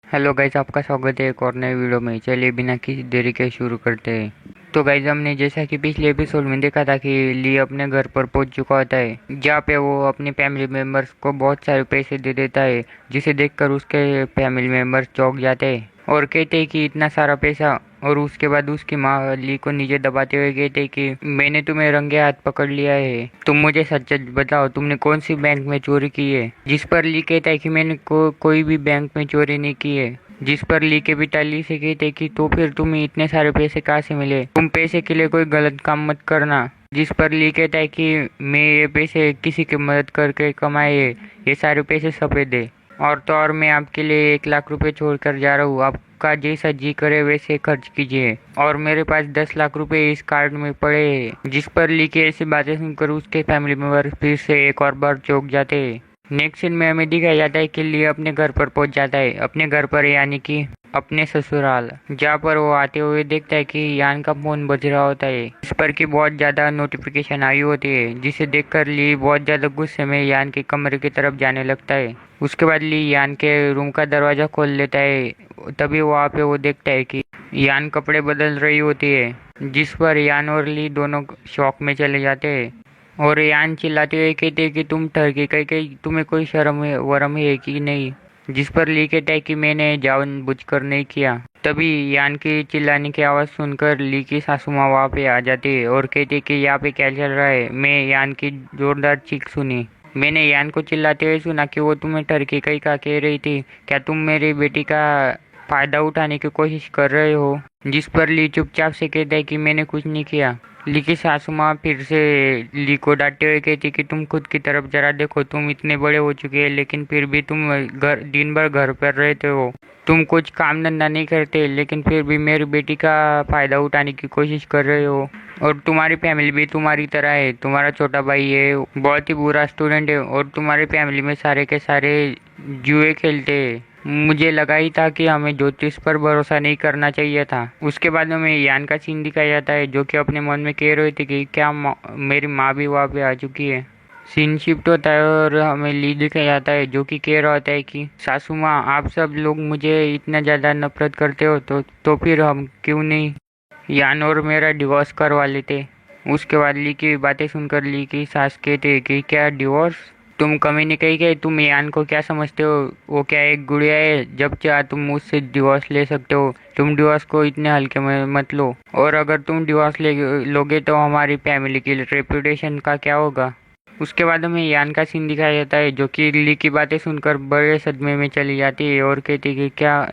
Hello guys, आपका स्वागत है एक और नए वीडियो में। चलिए बिना किसी देरी के शुरू करते हैं। तो गाइज, हमने जैसा कि पिछले एपिसोड में देखा था कि ली अपने घर पर पहुंच चुका होता है, जहाँ पे वो अपने फैमिली मेम्बर्स को बहुत सारे पैसे दे देता है, जिसे देखकर उसके फैमिली मेम्बर्स चौंक जाते हैं और कहते हैं कि इतना सारा पैसा। और उसके बाद उसकी माँ ली को नीचे दबाते हुए कहते हैं कि मैंने तुम्हें रंगे हाथ पकड़ लिया है, तुम मुझे सच सच बताओ, तुमने कौन सी बैंक में चोरी की है। जिस पर ली कहता है कि मैंने कोई भी बैंक में चोरी नहीं की है। जिस पर ली के पिता ली से कहते कि तो फिर तुम्हें इतने सारे पैसे कहाँ से मिले, तुम पैसे के लिए कोई गलत काम मत करना। जिस पर ली कहता है कि मैं ये पैसे किसी की मदद करके कमाए है, ये सारे पैसे सफेद है। और तो और मैं आपके लिए 1 लाख रुपए छोड़ कर जा रहा हूँ, आपका जैसा जी करे वैसे खर्च कीजिए, और मेरे पास 10 लाख रुपए इस कार्ड में पड़े हैं। जिस पर ली की ऐसी बातें सुनकर उसके फैमिली मेंबर फिर से एक और बार चौंक जाते हैं। नेक्स्ट सीन में हमें दिखाया जाता है कि ली अपने घर पर पहुंच जाता है, अपने घर पर यानी कि अपने ससुराल, जहाँ पर वो आते हुए देखता है कि यान का फोन बज रहा होता है। इस पर की बहुत ज्यादा नोटिफिकेशन आई होती है, जिसे देखकर ली बहुत ज्यादा गुस्से में यान के कमरे की तरफ जाने लगता है। उसके बाद ली यान के रूम का दरवाजा खोल लेता है। तभी वहाँ पे वो देखता है कि यान कपड़े बदल रही होती है, जिस पर यान और ली दोनों शॉक में चले जाते हैं। और यान चिल्लाते हुए कहते हैं कि तुम ठगी कहीं तुम्हें कोई शर्म वरम है कि नहीं। जिस पर ली कहता है कि मैंने जानबूझकर नहीं किया। तभी यान की चिल्लाने की आवाज़ सुनकर ली की सासू माँ वहाँ पे आ जाती है और कहती है कि यहाँ पे क्या चल रहा है। मैं यान की जोरदार चीख सुनी, मैंने यान को चिल्लाते हुए सुना कि वो तुम्हें ठगी कहीं का कह रही थी, क्या तुम मेरी बेटी का फायदा उठाने की कोशिश कर रहे हो। जिस पर ली चुपचाप से कहता है कि मैंने कुछ नहीं किया। ली की सासू माँ फिर से ली को डांटते हुए कहती कि तुम खुद की तरफ जरा देखो, तुम इतने बड़े हो चुके हैं लेकिन फिर भी तुम घर दिन भर घर पर रहते हो, तुम कुछ काम धंधा नहीं करते लेकिन फिर भी मेरी बेटी का फायदा उठाने की कोशिश कर रहे हो। और तुम्हारी फैमिली भी तुम्हारी तरह है, तुम्हारा छोटा भाई है बहुत ही बुरा स्टूडेंट है और तुम्हारी फैमिली में सारे के सारे जुए खेलते हैं। मुझे लगा ही था कि हमें ज्योतिष पर भरोसा नहीं करना चाहिए था। उसके बाद हमें यान का सीन दिखाया जाता है, जो कि अपने मन में कह रही थी कि क्या मेरी माँ भी वहाँ पे आ चुकी है। सीन शिफ्ट होता है और हमें ली दिखाया जाता है, जो कि कह रहा होता है कि सासू माँ, आप सब लोग मुझे इतना ज़्यादा नफरत करते हो तो फिर हम क्यों नहीं यान और मेरा डिवोर्स करवा लेते। उसके बाद ली की बातें सुनकर ली की सास कहते हैं कि क्या डिवोर्स, तुम कमी नहीं कही गई, तुम यान को क्या समझते हो, वो क्या एक गुड़िया है, जब चाहे तुम मुझसे डिवोर्स ले सकते हो, तुम डिवोर्स को इतने हल्के में मत लो, और अगर तुम डिवोर्स ले लोगे तो हमारी फैमिली की रेपुटेशन का क्या होगा। उसके बाद हमें यान का सीन दिखाया जाता है, जो कि ली की बातें सुनकर बड़े सदमे में चली जाती है और कहती है कि क्या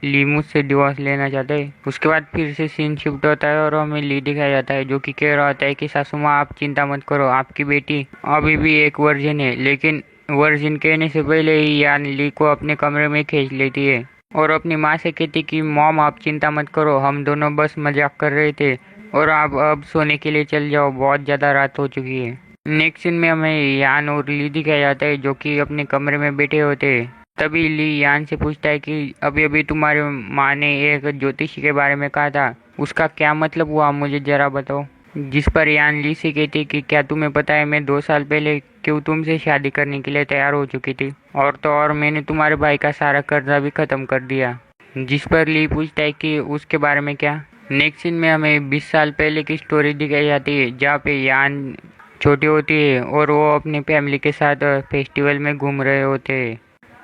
ली मुझसे डिवोर्स लेना चाहते है। उसके बाद फिर से सीन शिफ्ट होता है और हमें ली दिखाया जाता है, जो कि कह रहा होता है कि सासू माँ, आप चिंता मत करो, आपकी बेटी अभी भी एक वर्जिन है। लेकिन वर्जिन कहने से पहले ही यान ली को अपने कमरे में खींच लेती है और अपनी माँ से कहती कि मॉम, आप चिंता मत करो, हम दोनों बस मजाक कर रहे थे और आप अब सोने के लिए चल जाओ, बहुत ज़्यादा रात हो चुकी है। नेक्स्ट सीन में हमें यान और ली दिखाया जाता है, जो कि अपने कमरे में बैठे होते हैं। तभी ली यान से पूछता है कि अभी अभी तुम्हारी माँ ने एक ज्योतिषी के बारे में कहा था, उसका क्या मतलब हुआ, मुझे जरा बताओ। जिस पर यान ली से कहती कि क्या तुम्हें पता है, मैं 2 साल पहले क्यों तुमसे शादी करने के लिए तैयार हो चुकी थी, और तो और मैंने तुम्हारे भाई का सारा कर्जा भी खत्म कर दिया। जिस पर ली पूछता है कि उसके बारे में क्या। नेक्स्ट सीन में हमें 20 साल पहले की स्टोरी दिखाई जाती है, जहाँ पे यान छोटी होती है और वो अपनी फैमिली के साथ फेस्टिवल में घूम रहे होते हैं।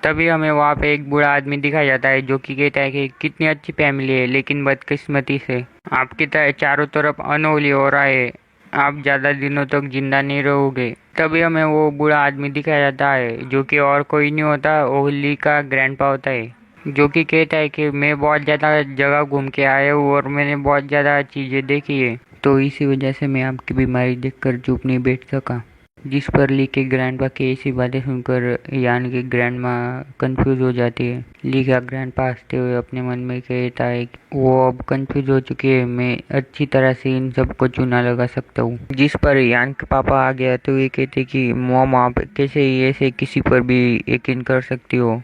तभी हमें वहाँ पे एक बूढ़ा आदमी दिखाया जाता है, जो कि कहता है कि कितनी अच्छी फैमिली है, लेकिन बदकिस्मती से आपकी चारों तरफ अनहोनी हो रहा है, आप ज़्यादा दिनों तक जिंदा नहीं रहोगे। तभी हमें वो बूढ़ा आदमी दिखाया जाता है, जो कि और कोई नहीं होता, ओहली का ग्रैंडपा होता है, जो कि कहता है कि मैं बहुत ज़्यादा जगह घूम के आया हूँ और मैंने बहुत ज़्यादा चीज़ें देखी है, तो इसी वजह से मैं आपकी बीमारी देखकर चुप नहीं बैठ सका। जिस पर ली के ग्रैंडपा की ऐसी बातें सुनकर यान की ग्रैंड माँ कन्फ्यूज हो जाती है। ली का ग्रैंडपा हंसते हुए अपने मन में कहता है कि वो अब कन्फ्यूज हो चुकी है, मैं अच्छी तरह से इन सबको चूना लगा सकता हूँ। जिस पर यान के पापा आ गया तो ये कहते कि मॉम, आप कैसे ऐसे किसी पर भी यकीन कर सकती हो,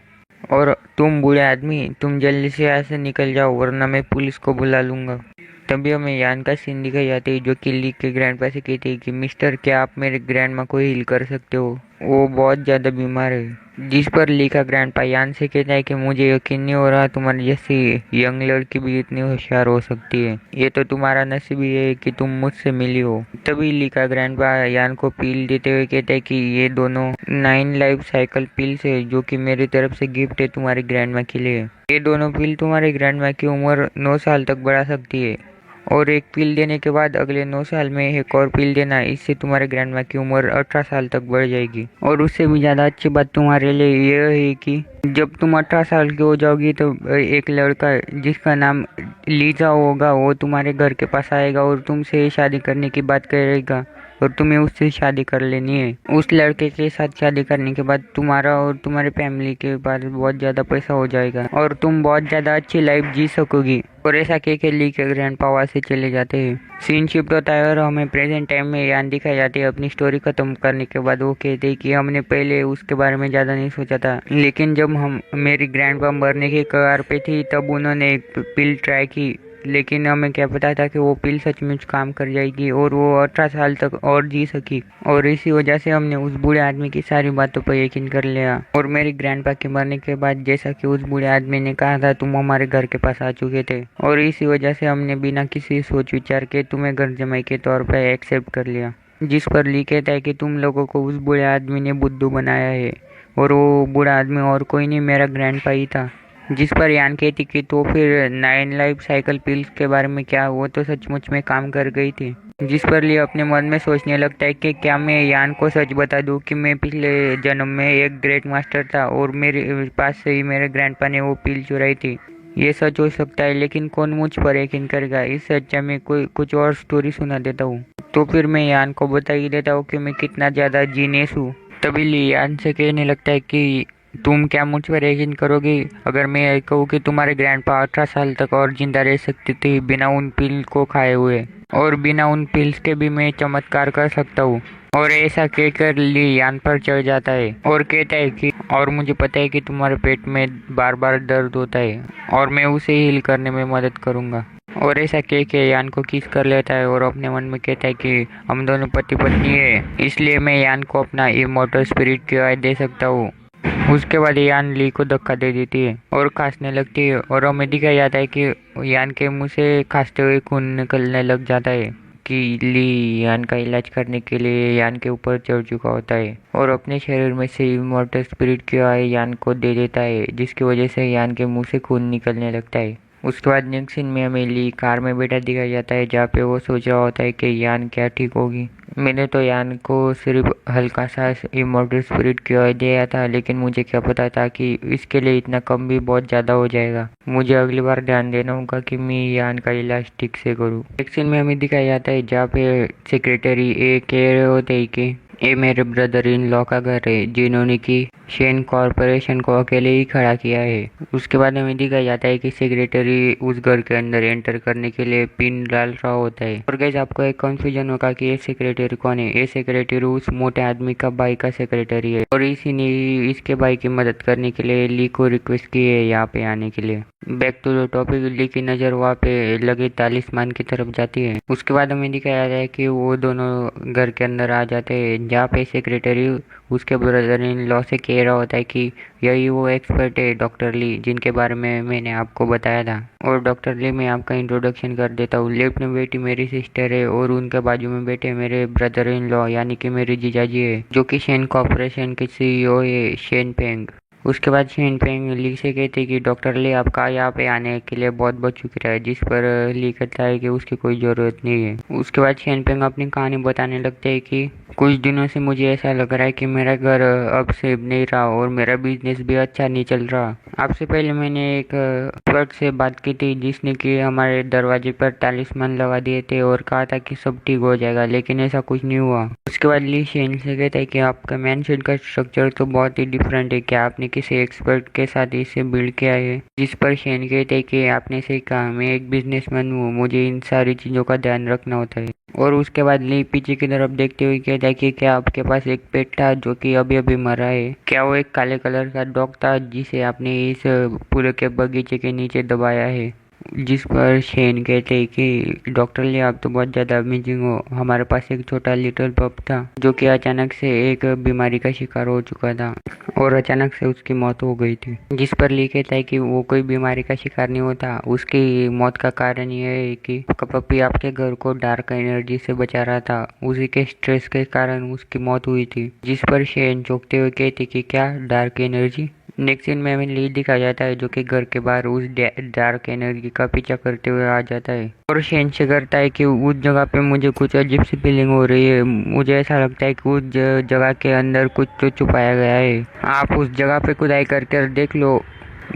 और तुम बूढ़े आदमी, तुम जल्दी से यहाँ से निकल जाओ वरना मैं पुलिस को बुला लूंगा। तभी हमें यान का सीन दिखाई जाती है, जो कि ली के ग्रैंडपा से कहती है कि मिस्टर, क्या आप मेरे ग्रैंड माँ को हील कर सकते हो, वो बहुत ज़्यादा बीमार है। जिस पर ली का ग्रैंडपा यान से कहता है कि मुझे यकीन नहीं हो रहा तुम्हारी जैसी यंग लड़की भी इतनी होशियार हो सकती है। ये तो तुम्हारा नसीब ही है कि तुम मुझसे मिली हो। तभी ली का ग्रैंडपा यान को पील देते हुए कहता है कि ये दोनों 9 लाइफ साइकिल पिल्स है जो कि मेरी तरफ से गिफ्ट है तुम्हारी ग्रैंडमा के लिए। ये दोनों पिल तुम्हारी ग्रैंडमा की उम्र 9 साल तक बढ़ा सकती है और एक पिल देने के बाद अगले 9 साल में एक और पिल देना, इससे तुम्हारे ग्रैंडमा की उम्र 18 साल तक बढ़ जाएगी। और उससे भी ज़्यादा अच्छी बात तुम्हारे लिए यह है कि जब तुम 18 साल की हो जाओगी तो एक लड़का जिसका नाम लीजा होगा वो तुम्हारे घर के पास आएगा और तुमसे शादी करने की बात करेगा और तुम्हें उससे शादी कर लेनी है। उस लड़के के साथ शादी करने के बाद तुम्हारा और तुम्हारे फैमिली के पास बहुत ज़्यादा पैसा हो जाएगा और तुम बहुत ज़्यादा अच्छी लाइफ जी सकोगी। और ऐसा कह के ली के ग्रैंडपा वहाँ से चले जाते हैं। सीन शिफ्ट होता है और हमें प्रेजेंट टाइम में यान दिखाई जाती है। अपनी स्टोरी खत्म करने के बाद वो कहते हैं कि हमने पहले उसके बारे में ज़्यादा नहीं सोचा था, लेकिन जब हम मेरी ग्रैंडपा मरने की कगार पे थी तब उन्होंने एक पिल ट्राई की, लेकिन हमें क्या पता था कि वो पिल सचमुच काम कर जाएगी और वो 18 साल तक और जी सकी। और इसी वजह से हमने उस बूढ़े आदमी की सारी बातों पर यकीन कर लिया। और मेरी ग्रैंडपा के मरने के बाद जैसा कि उस बूढ़े आदमी ने कहा था तुम हमारे घर के पास आ चुके थे और इसी वजह से हमने बिना किसी सोच विचार के तुम्हें घर जमाई के तौर पर एक्सेप्ट कर लिया। जिस पर ली कहता है कि तुम लोगों को उस बूढ़े आदमी ने बुद्धू बनाया है और वो बूढ़ा आदमी और कोई नहीं मेरा ग्रैंडपा ही था। जिस पर यान कहती कि तो फिर 9 लाइफ साइकिल पिल्स के बारे में क्या, वो तो सचमुच में काम कर गई थी। जिस पर लिए अपने मन में सोचने लगता है कि क्या मैं यान को सच बता दूं कि मैं पिछले जन्म में एक ग्रेट मास्टर था और मेरे पास से ही मेरे ग्रैंडपा ने वो पिल चुराई थी। ये सच हो सकता है लेकिन कौन मुझ पर यकीन करेगा। इससे अच्छा मैं कोई कुछ और स्टोरी सुना देता हूँ। तो फिर मैं यान को बता ही देता हूँ कि मैं कितना ज़्यादा जीनियस हूँ। तभी ली यान से कहने लगता है कि तुम क्या मुझ पर यकीन करोगे अगर मैं ये कहूँ कि तुम्हारे ग्रैंडपा 18 साल तक और जिंदा रह सकते थे बिना उन पिल को खाए हुए, और बिना उन पिल्स के भी मैं चमत्कार कर सकता हूँ। और ऐसा कहकर ली यान पर चढ़ जाता है और कहता है कि और मुझे पता है कि तुम्हारे पेट में बार बार दर्द होता है और मैं उसे हील करने में मदद करूँगा। और ऐसा कह के यान को किस कर लेता है और अपने मन में कहता है कि हम दोनों पति पत्नी है, इसलिए मैं यान को अपना इमॉर्टल स्पिरिट की आय दे सकता हूँ। उसके बाद यान ली को धक्का दे देती है और खांसने लगती है और हमें दिखाया जाता है कि यान के मुंह से खांसते हुए खून निकलने लग जाता है कि ली यान का इलाज करने के लिए यान के ऊपर चढ़ चुका होता है और अपने शरीर में से इमॉर्टल स्पिरिट की आय यान को दे देता है, जिसकी वजह से यान के मुंह से खून निकलने लगता है। उसके बाद नेक्स्ट सीन में हमें ली कार में बैठा दिखाया जाता है जहाँ पे वो सोच रहा होता है कि यान क्या ठीक होगी। मैंने तो यान को सिर्फ हल्का सा इमॉर्टल स्पिरिट की ओर दिया था, लेकिन मुझे क्या पता था कि इसके लिए इतना कम भी बहुत ज़्यादा हो जाएगा। मुझे अगली बार ध्यान देना होगा कि मैं यान का इलाज ठीक से करूँ। एक सीन में हमें दिखाया जाता है जहाँ पे सेक्रेटरी ए कह रहे होते हैं कि ये मेरे ब्रदर इन लॉ का घर है जिन्होंने की शेन कॉरपोरेशन को अकेले ही खड़ा किया है। उसके बाद हमें दिखाया जाता है कि सेक्रेटरी उस घर के अंदर एंटर करने के लिए पिन डाल रहा होता है। और गाइस आपको एक कंफ्यूजन होगा कि ये सेक्रेटरी कौन है। ये सेक्रेटरी उस मोटे आदमी का भाई का सेक्रेटरी है और इसी ने इसके भाई की मदद करने के लिए ली को रिक्वेस्ट की है यहाँ पे आने के लिए। बैक टू द टॉपिक, ली की नज़र वहाँ पे लगे तालिस्मान की तरफ जाती है। उसके बाद हमें दिखाया जाता है कि वो दोनों घर के अंदर आ जाते हैं जहाँ पे सेक्रेटरी उसके ब्रदर इन लॉ से कह रहा होता है कि यही वो एक्सपर्ट है डॉक्टर ली जिनके बारे में मैंने आपको बताया था। और डॉक्टर ली मैं आपका इंट्रोडक्शन कर देता हूँ। लेफ्ट में बैठी मेरी सिस्टर है और उनके बाजू में बैठे मेरे ब्रदर इन लॉ यानी कि मेरे जीजाजी है जो कि शेन कॉर्पोरेशन के CEO है शेन पेंग। उसके बाद शेन पेंग ली से कहते कि डॉक्टर ली आपका यहाँ पे आने के लिए बहुत बहुत शुक्रिया है, जिस पर ली कहता है कि उसकी कोई ज़रूरत नहीं है। उसके बाद शेन पेंग अपनी कहानी बताने लगते हैं कि कुछ दिनों से मुझे ऐसा लग रहा है कि मेरा घर अब सेफ नहीं रहा और मेरा बिजनेस भी अच्छा नहीं चल रहा। आपसे पहले मैंने एक एक्सपर्ट से बात की थी जिसने कि हमारे दरवाजे पर तालिस्मान लगा दिए थे और कहा था कि सब ठीक हो जाएगा, लेकिन ऐसा कुछ नहीं हुआ। उसके बाद ली शेन से कहता है कि आपका मेंशन का स्ट्रक्चर तो बहुत ही डिफरेंट है, क्या आपने किसी एक्सपर्ट के साथ इसे बिल्ड किया है? जिस पर शेन कहते हैं कि आपने सही कहा, मैं एक बिजनेसमैन हूँ, मुझे इन सारी चीज़ों का ध्यान रखना होता है। और उसके बाद ली पीछे की तरफ देखते हुए कहता है कि क्या आपके पास एक पेट था जो कि अभी अभी मरा है? क्या वो एक काले कलर का डॉग था जिसे आपने इस पूरे के बगीचे के नीचे दबाया है? जिस पर शेन कहते हैं कि डॉक्टर ली आप तो बहुत ज़्यादा अमेजिंग हो, हमारे पास एक छोटा लिटिल पप था जो कि अचानक से एक बीमारी का शिकार हो चुका था और अचानक से उसकी मौत हो गई थी। जिस पर ली कहता है कि वो कोई बीमारी का शिकार नहीं होता, उसकी मौत का कारण यह है कि आपका पपी आपके घर को डार्क एनर्जी से बचा रहा था, उसी के स्ट्रेस के कारण उसकी मौत हुई थी। जिस पर शेन चौंकते हुए कहती कि क्या डार्क एनर्जी। नेक्स्ट सीन में हमें ली दिखाया जाता है जो कि घर के बाहर उस डार्क एनर्जी का पीछा करते हुए आ जाता है और शेन से करता है कि उस जगह पे मुझे कुछ अजीब सी फीलिंग हो रही है, मुझे ऐसा लगता है कि उस जगह के अंदर कुछ तो छुपाया गया है, आप उस जगह पे खुदाई करके देख लो।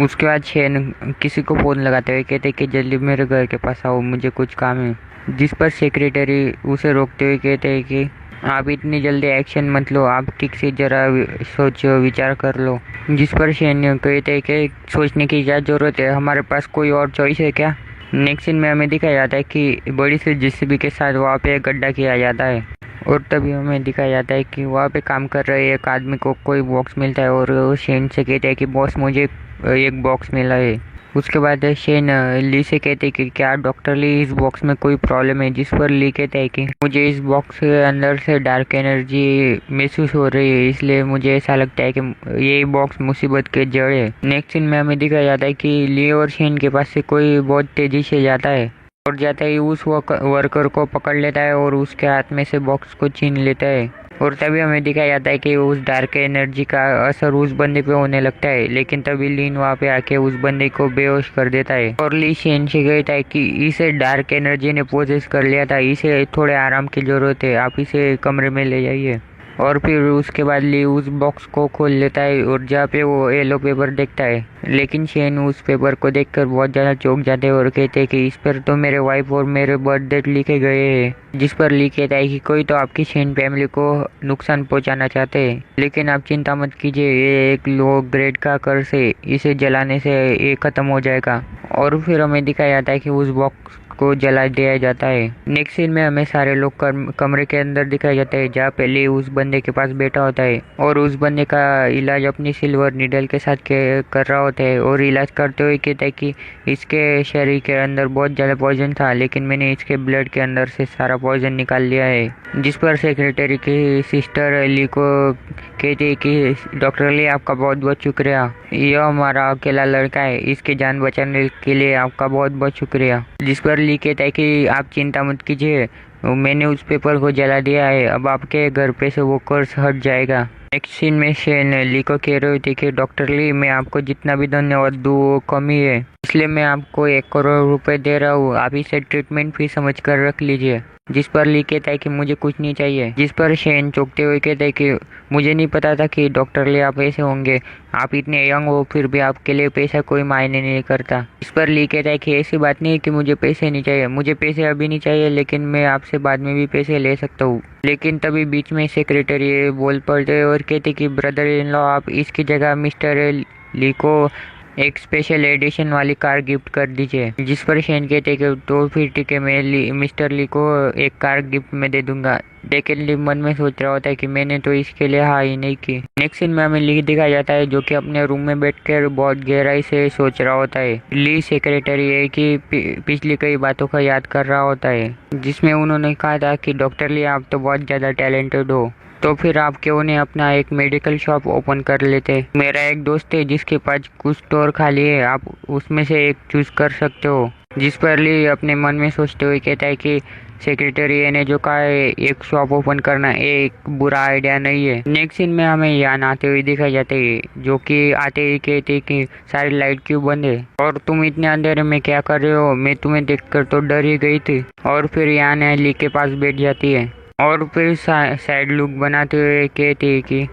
उसके बाद शेन किसी को फोन लगाते हुए कहते कि जल्दी मेरे घर के पास आओ, मुझे कुछ काम है। जिस पर सेक्रेटरी उसे रोकते हुए कहते हैं कि आप इतनी जल्दी एक्शन मत लो, आप ठीक से जरा सोचो विचार कर लो। जिस पर शेन कहते हैं कि सोचने की क्या जरूरत है, हमारे पास कोई और चॉइस है क्या। नेक्स्ट सीन में हमें दिखाया जाता है कि बड़ी सी जेसीबी के साथ वहाँ पे एक गड्ढा किया जाता है और तभी हमें दिखाया जाता है कि वहाँ पे काम कर रहे एक आदमी को कोई बॉक्स मिलता है और शेन से कहते हैं कि बॉस मुझे एक बॉक्स मिला है। उसके बाद शेन ली से कहते कि क्या डॉक्टर ली इस बॉक्स में कोई प्रॉब्लम है। जिस पर ली कहते हैं कि मुझे इस बॉक्स के अंदर से डार्क एनर्जी महसूस हो रही है, इसलिए मुझे ऐसा लगता है कि ये बॉक्स मुसीबत के जड़ है। नेक्स्ट सीन में हमें दिखाया जाता है कि ली और शेन के पास से कोई बहुत तेजी से जाता है और जाता ही उस वर्कर को पकड़ लेता है और उसके हाथ में से बॉक्स को छीन लेता है और तभी हमें दिखाया जाता है कि उस डार्क एनर्जी का असर उस बंदे पे होने लगता है, लेकिन तभी लीन वहाँ पे आके उस बंदे को बेहोश कर देता है और ली शेन से कहता है कि इसे डार्क एनर्जी ने पोजेस कर लिया था, इसे थोड़े आराम की जरूरत है, आप इसे कमरे में ले जाइए। और फिर उसके बाद ली उस बॉक्स को खोल लेता है और जहाँ पे वो येलो पेपर देखता है, लेकिन शेन उस पेपर को देखकर बहुत ज़्यादा चौंक जाते हैं और कहते हैं कि इस पर तो मेरे वाइफ और मेरे बर्थ डेट लिखे गए हैं। जिस पर ली कहता है कि कोई तो आपकी शेन फैमिली को नुकसान पहुंचाना चाहते हैं, लेकिन आप चिंता मत कीजिए, ये एक लो ग्रेड का कर्स है, इसे जलाने से ये खत्म हो जाएगा। और फिर हमें दिखाया जाता है कि उस बॉक्स को जला दिया जाता है। नेक्स्ट सीन में हमें सारे लोग कमरे के अंदर दिखाया जाता है जहाँ पहले उस बंदे के पास बैठा होता है और उस बंदे का इलाज अपनी सिल्वर नीडल के साथ कर रहा होता है और इलाज करते हुए कहता है कि इसके शरीर के अंदर बहुत ज़्यादा पॉइजन था, लेकिन मैंने इसके ब्लड के अंदर से सारा पॉइजन निकाल लिया है। जिस पर सेक्रेटरी की सिस्टर ली को कहती है कि डॉक्टर ली आपका बहुत बहुत शुक्रिया, यह हमारा अकेला लड़का है, इसकी जान बचाने के लिए आपका बहुत बहुत शुक्रिया। जिस पर ली कहता है कि आप चिंता मत कीजिए, मैंने उस पेपर को जला दिया है, अब आपके घर पे से वो कर्ज हट जाएगा। नेक्स्ट सीन में शेन ली को कह रही थी कि डॉक्टर ली मैं आपको जितना भी धन्यवाद दूँ वो कम ही है, इसलिए मैं आपको 1 करोड़ रुपए दे रहा हूँ, आप इसे ट्रीटमेंट फी समझ कर रख लीजिए। जिस पर ली कहता है कि मुझे कुछ नहीं चाहिए। जिस पर शेन चौंकते हुए कहता है कि मुझे नहीं पता था कि डॉक्टर ली आप ऐसे होंगे, आप इतने यंग हो फिर भी आपके लिए पैसा कोई मायने नहीं करता। इस पर ली कहता है कि ऐसी बात नहीं है कि मुझे पैसे नहीं चाहिए, मुझे पैसे अभी नहीं चाहिए, लेकिन मैं आपसे बाद में भी पैसे ले सकता हूँ। लेकिन तभी बीच में सेक्रेटरी बोल पड़ते और कहते कि ब्रदर इन लॉ आप इसकी जगह मिस्टर ली को एक स्पेशल एडिशन वाली कार गिफ्ट कर दीजिए। जिस पर शेन कहते कि तो फिर ठीक है, मैं मिस्टर ली को एक कार गिफ्ट में दे दूंगा, लेकिन ली मन में सोच रहा होता है कि मैंने तो इसके लिए हाँ ही नहीं की। नेक्स्ट सीन में हमें ली दिखाया जाता है जो कि अपने रूम में बैठकर बहुत गहराई से सोच रहा होता है। ली सेक्रेटरी है कि पिछली कई बातों का याद कर रहा होता है जिसमें उन्होंने कहा था कि डॉक्टर ली आप तो बहुत ज़्यादा टैलेंटेड हो, तो फिर आप क्यों नहीं अपना एक मेडिकल शॉप ओपन कर लेते। मेरा एक दोस्त है जिसके पास कुछ स्टोर खाली है, आप उसमें से एक चूज कर सकते हो। जिस पर ली अपने मन में सोचते हुए कहता है कि सेक्रेटरी ने जो कहा है एक शॉप ओपन करना एक बुरा आइडिया नहीं है। नेक्स्ट सीन में हमें यान आते हुए दिखाई जाते हैं जो कि आते ही कहते कि सारी लाइट क्यों बंद है और तुम इतने अंधेरे में क्या कर रहे हो, मैं तुम्हें देखकर तो डर ही गई थी। और फिर यान ली के पास बैठ जाती है और फिर साइड लुक बनाते हुए कहती है कि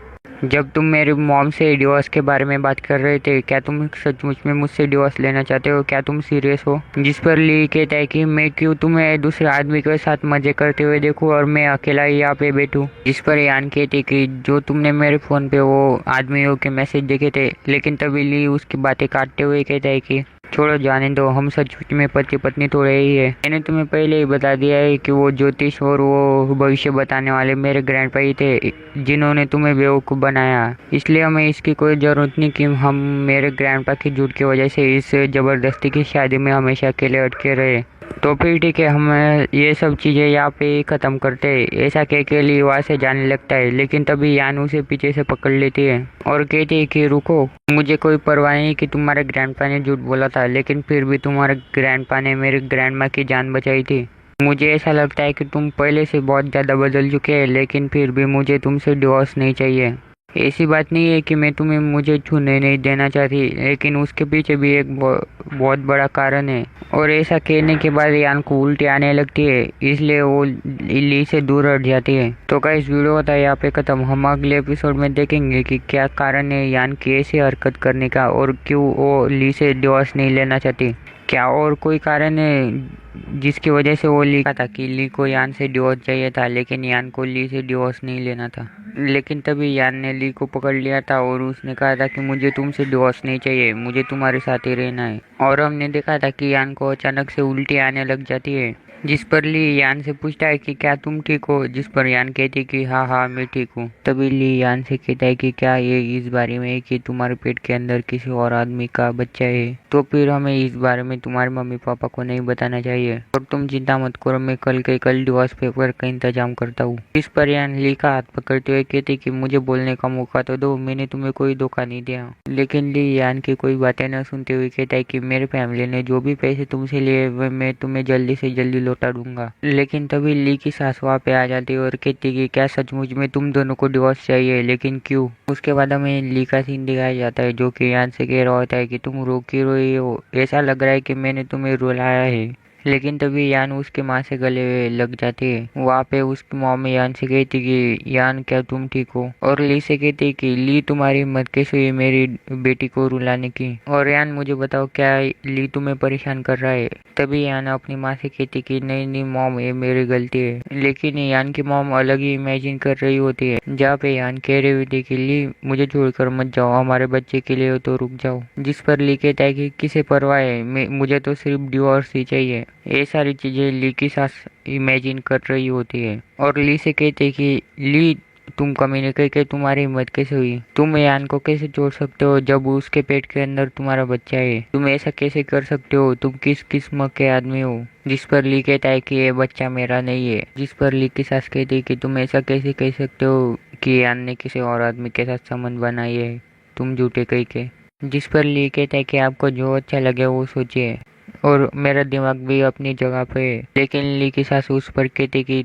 जब तुम मेरी मॉम से डिवोर्स के बारे में बात कर रहे थे, क्या तुम सचमुच में मुझसे डिवोर्स लेना चाहते हो, क्या तुम सीरियस हो। जिस पर ली कहता है कि मैं क्यों तुम्हें दूसरे आदमी के साथ मजे करते हुए देखूं और मैं अकेला ही यहाँ पे बैठूं। जिस पर यान कहती कि जो तुमने मेरे फ़ोन पे वो आदमियों के मैसेज देखे थे, लेकिन तभी ली उसकी बातें काटते हुए कहता है कि छोड़ो, जाने दो, हम सचमुच में पति पत्नी तो रहे ही है। मैंने तुम्हें पहले ही बता दिया है कि वो ज्योतिष और वो भविष्य बताने वाले मेरे ग्रैंडपा ही थे जिन्होंने तुम्हें बेवकूफ़ बनाया। इसलिए हमें इसकी कोई ज़रूरत नहीं कि हम मेरे ग्रैंडपा की झूठ की वजह से इस ज़बरदस्ती की शादी में हमेशा के लिए अटके रहे। तो फिर ठीक है, हम ये सब चीज़ें यहाँ पे ही ख़त्म करते हैं। ऐसा कह के लिए वहाँ से जाने लगता है, लेकिन तभी यान उसे पीछे से पकड़ लेती है और कहती है कि रुको, मुझे कोई परवाह नहीं कि तुम्हारे ग्रैंडपा ने झूठ बोला था, लेकिन फिर भी तुम्हारे ग्रैंडपा ने मेरे ग्रैंडमा की जान बचाई थी। मुझे ऐसा लगता है कि तुम पहले से बहुत ज़्यादा बदल चुके हैं, लेकिन फिर भी मुझे तुमसे डिवोर्स नहीं चाहिए। ऐसी बात नहीं है कि मैं तुम्हें मुझे छूने नहीं देना चाहती, लेकिन उसके पीछे भी एक बहुत बड़ा कारण है। और ऐसा कहने के बाद यान को उल्टी आने लगती है, इसलिए वो ली से दूर हट जाती है। तो गाइस, वीडियो होता है यहाँ पे ख़त्म। हम अगले एपिसोड में देखेंगे कि क्या कारण है यान की ऐसी हरकत करने का और क्यों वो ली से डिवोर्स नहीं लेना चाहती। क्या और कोई कारण है जिसकी वजह से वो ली का था कि ली को यान से डिवोर्स चाहिए था, लेकिन यान को ली से डिवोर्स नहीं लेना था। लेकिन तभी यान ने ली को पकड़ लिया था और उसने कहा था कि मुझे तुमसे डिवोर्स नहीं चाहिए, मुझे तुम्हारे साथ ही रहना है। और हमने देखा था कि यान को अचानक से उल्टी आने लग जाती है, जिस पर ली यान से पूछता है कि क्या तुम ठीक हो, जिस पर यान कहती कि हाँ हाँ मैं ठीक हूँ। तभी ली यान से कहता है कि क्या ये इस बारे में है कि तुम्हारे पेट के अंदर किसी और आदमी का बच्चा है, तो फिर हमें इस बारे में तुम्हारे मम्मी पापा को नहीं बताना चाहिए और तुम चिंता मत करो, मैं कल के कल डिवोर्स पेपर का इंतजाम करता हूँ। इस पर यान ली का हाथ पकड़ते हुए कहती कि मुझे बोलने का मौका तो दो, मैंने तुम्हें कोई धोखा नहीं दिया। लेकिन ली यान की कोई बातें न सुनते हुए कहता है कि मेरे फैमिली ने जो भी पैसे तुमसे लिए वे मैं तुम्हें जल्दी से जल्दी लौटा दूंगा। लेकिन तभी ली की सास वहाँ पे आ जाती है और कहती कि क्या सचमुच में तुम दोनों को डिवोर्स चाहिए, लेकिन क्यों। उसके बाद हमें ली का सीन दिखाया जाता है, जो कि यान से कह रहा होता है कि तुम रो क्यों रही हो, ऐसा लग रहा है कि मैंने तुम्हें रुलाया है। लेकिन तभी यान उसकी माँ से गले लग जाती है। वहाँ पे उसकी मॉम यान से कहती कि यान क्या तुम ठीक हो, और ली से कहती कि ली तुम्हारी हिम्मत कैसे हुई मेरी बेटी को रुलाने की, और यान मुझे बताओ क्या ली तुम्हें परेशान कर रहा है। तभी यान अपनी माँ से कहती कि नहीं नहीं मॉम, ये मेरी गलती है। लेकिन यान की मॉम अलग ही इमेजिन कर रही होती है, जहाँ पे यान कह रही होती कि ली मुझे छोड़कर मत जाओ, हमारे बच्चे के लिए तो रुक जाओ। जिस पर ली कहता है कि किसे परवाह है, मुझे तो सिर्फ डिवोर्स ही चाहिए। ये सारी चीजें ली की सास इमेजिन कर रही होती है और ली से कहते कि ली तुम कमीने कह के तुम्हारी हिम्मत कैसे हुई, तुम यान को कैसे छोड़ सकते हो जब उसके पेट के अंदर तुम्हारा बच्चा है, तुम ऐसा कैसे कर सकते हो, तुम किस किस्म के आदमी हो। जिस पर ली कहता है कि ये बच्चा मेरा नहीं है। जिस पर ली की सास कहती है कि तुम ऐसा कैसे कह सकते हो कि यान ने किसी और आदमी के साथ संबंध बनाई है, तुम झूठे कह के। जिस पर ली कहता है कि आपको जो अच्छा लगे वो सोचिए, और मेरा दिमाग भी अपनी जगह पे है। लेकिन ली की सास उस पर कहती कि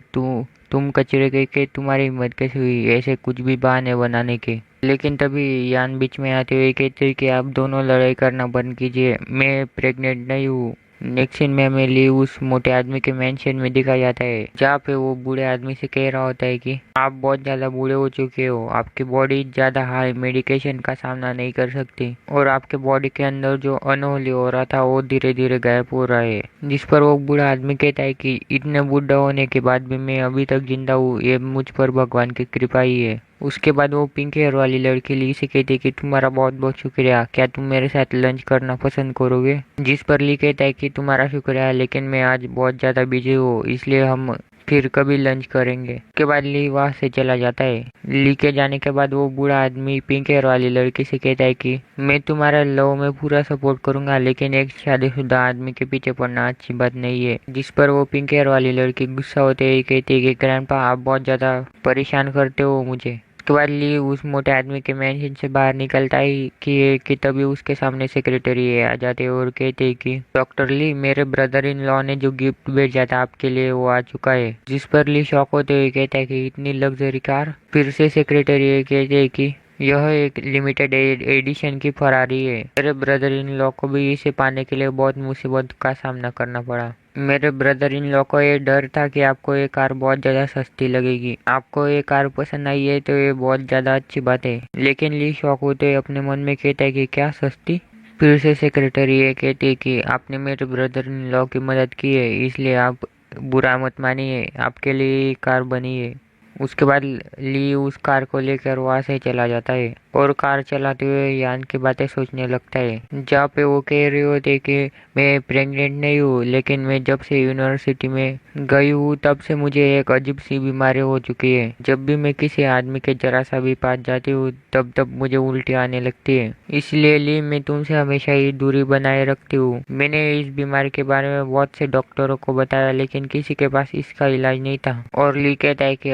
तुम कचरे के तुम्हारी हिम्मत कैसे हुई ऐसे कुछ भी बहाने बनाने के। लेकिन तभी यान बीच में आते हुए कहते कि आप दोनों लड़ाई करना बंद कीजिए, मैं प्रेग्नेंट नहीं हूँ। नेक्स्ट सीन में हमें ली उस मोटे आदमी के मेंशन में दिखाया जाता है, जहाँ पे वो बूढ़े आदमी से कह रहा होता है कि आप बहुत ज्यादा बूढ़े हो चुके हो, आपकी बॉडी ज्यादा हाई मेडिकेशन का सामना नहीं कर सकती, और आपके बॉडी के अंदर जो अनहोनी हो रहा था वो धीरे धीरे गायब हो रहा है। जिस पर वो बूढ़ा आदमी कहता है कि इतने बूढ़ा होने के बाद भी मैं अभी तक जिंदा हूँ, ये मुझ पर भगवान की कृपा ही है। उसके बाद वो पिंक हेयर वाली लड़की ली से कहती कि तुम्हारा बहुत बहुत शुक्रिया, क्या तुम मेरे साथ लंच करना पसंद करोगे। जिस पर ली कहता है कि तुम्हारा शुक्रिया, लेकिन मैं आज बहुत ज़्यादा बिजी हूँ, इसलिए हम फिर कभी लंच करेंगे। उसके बाद ली वहाँ से चला जाता है। ली के जाने के बाद वो बूढ़ा आदमी पिंक हेयर वाली लड़की से कहता है कि मैं तुम्हारा लव में पूरा सपोर्ट करूंगा, लेकिन एक शादीशुदा आदमी के पीछे पड़ना अच्छी बात नहीं है। जिस पर वो पिंक हेयर वाली लड़की गुस्सा होते ही कहती है कि ग्रैंडपा आप बहुत ज़्यादा परेशान करते हो मुझे। उसके बाद ली उस मोटे आदमी के मेंशन से बाहर निकलता ही कि तभी उसके सामने सेक्रेटरी आ जाते और कहते कि डॉक्टर ली, मेरे ब्रदर इन लॉ ने जो गिफ्ट भेजा था आपके लिए वो आ चुका है। जिस पर ली शॉक होते हुए कहता है कि इतनी लग्जरी कार। फिर से सेक्रेटरी कहते हैं कि यह एक लिमिटेड एडिशन की फरारी है, मेरे ब्रदर इन लॉ को भी इसे पाने के लिए बहुत मुसीबत का सामना करना पड़ा। मेरे ब्रदर इन लॉ को ये डर था कि आपको ये कार बहुत ज़्यादा सस्ती लगेगी, आपको ये कार पसंद आई है तो ये बहुत ज़्यादा अच्छी बात है। लेकिन ली शॉक होते अपने मन में कहता है कि क्या सस्ती। फिर से सेक्रेटरी ये कहती है कि आपने मेरे ब्रदर इन लॉ की मदद की है, इसलिए आप बुरा मत मानिए, आपके लिए कार बनी है। उसके बाद ली उस कार को लेकर वहां से चला जाता है और कार चलाते हुए यान की बातें सोचने लगता है, जहाँ पे वो कह रहे होते कि मैं प्रेग्नेंट नहीं हूँ, लेकिन मैं जब से यूनिवर्सिटी में गई हूँ तब से मुझे एक अजीब सी बीमारी हो चुकी है। जब भी मैं किसी आदमी के जरा सा भी पास जाती हूँ तब तब मुझे उल्टी आने लगती है। इसलिए ली मैं तुमसे हमेशा ही दूरी बनाए रखती हूँ। मैंने इस बीमारी के बारे में बहुत से डॉक्टरों को बताया, लेकिन किसी के पास इसका इलाज नहीं था। और ली कहता है कि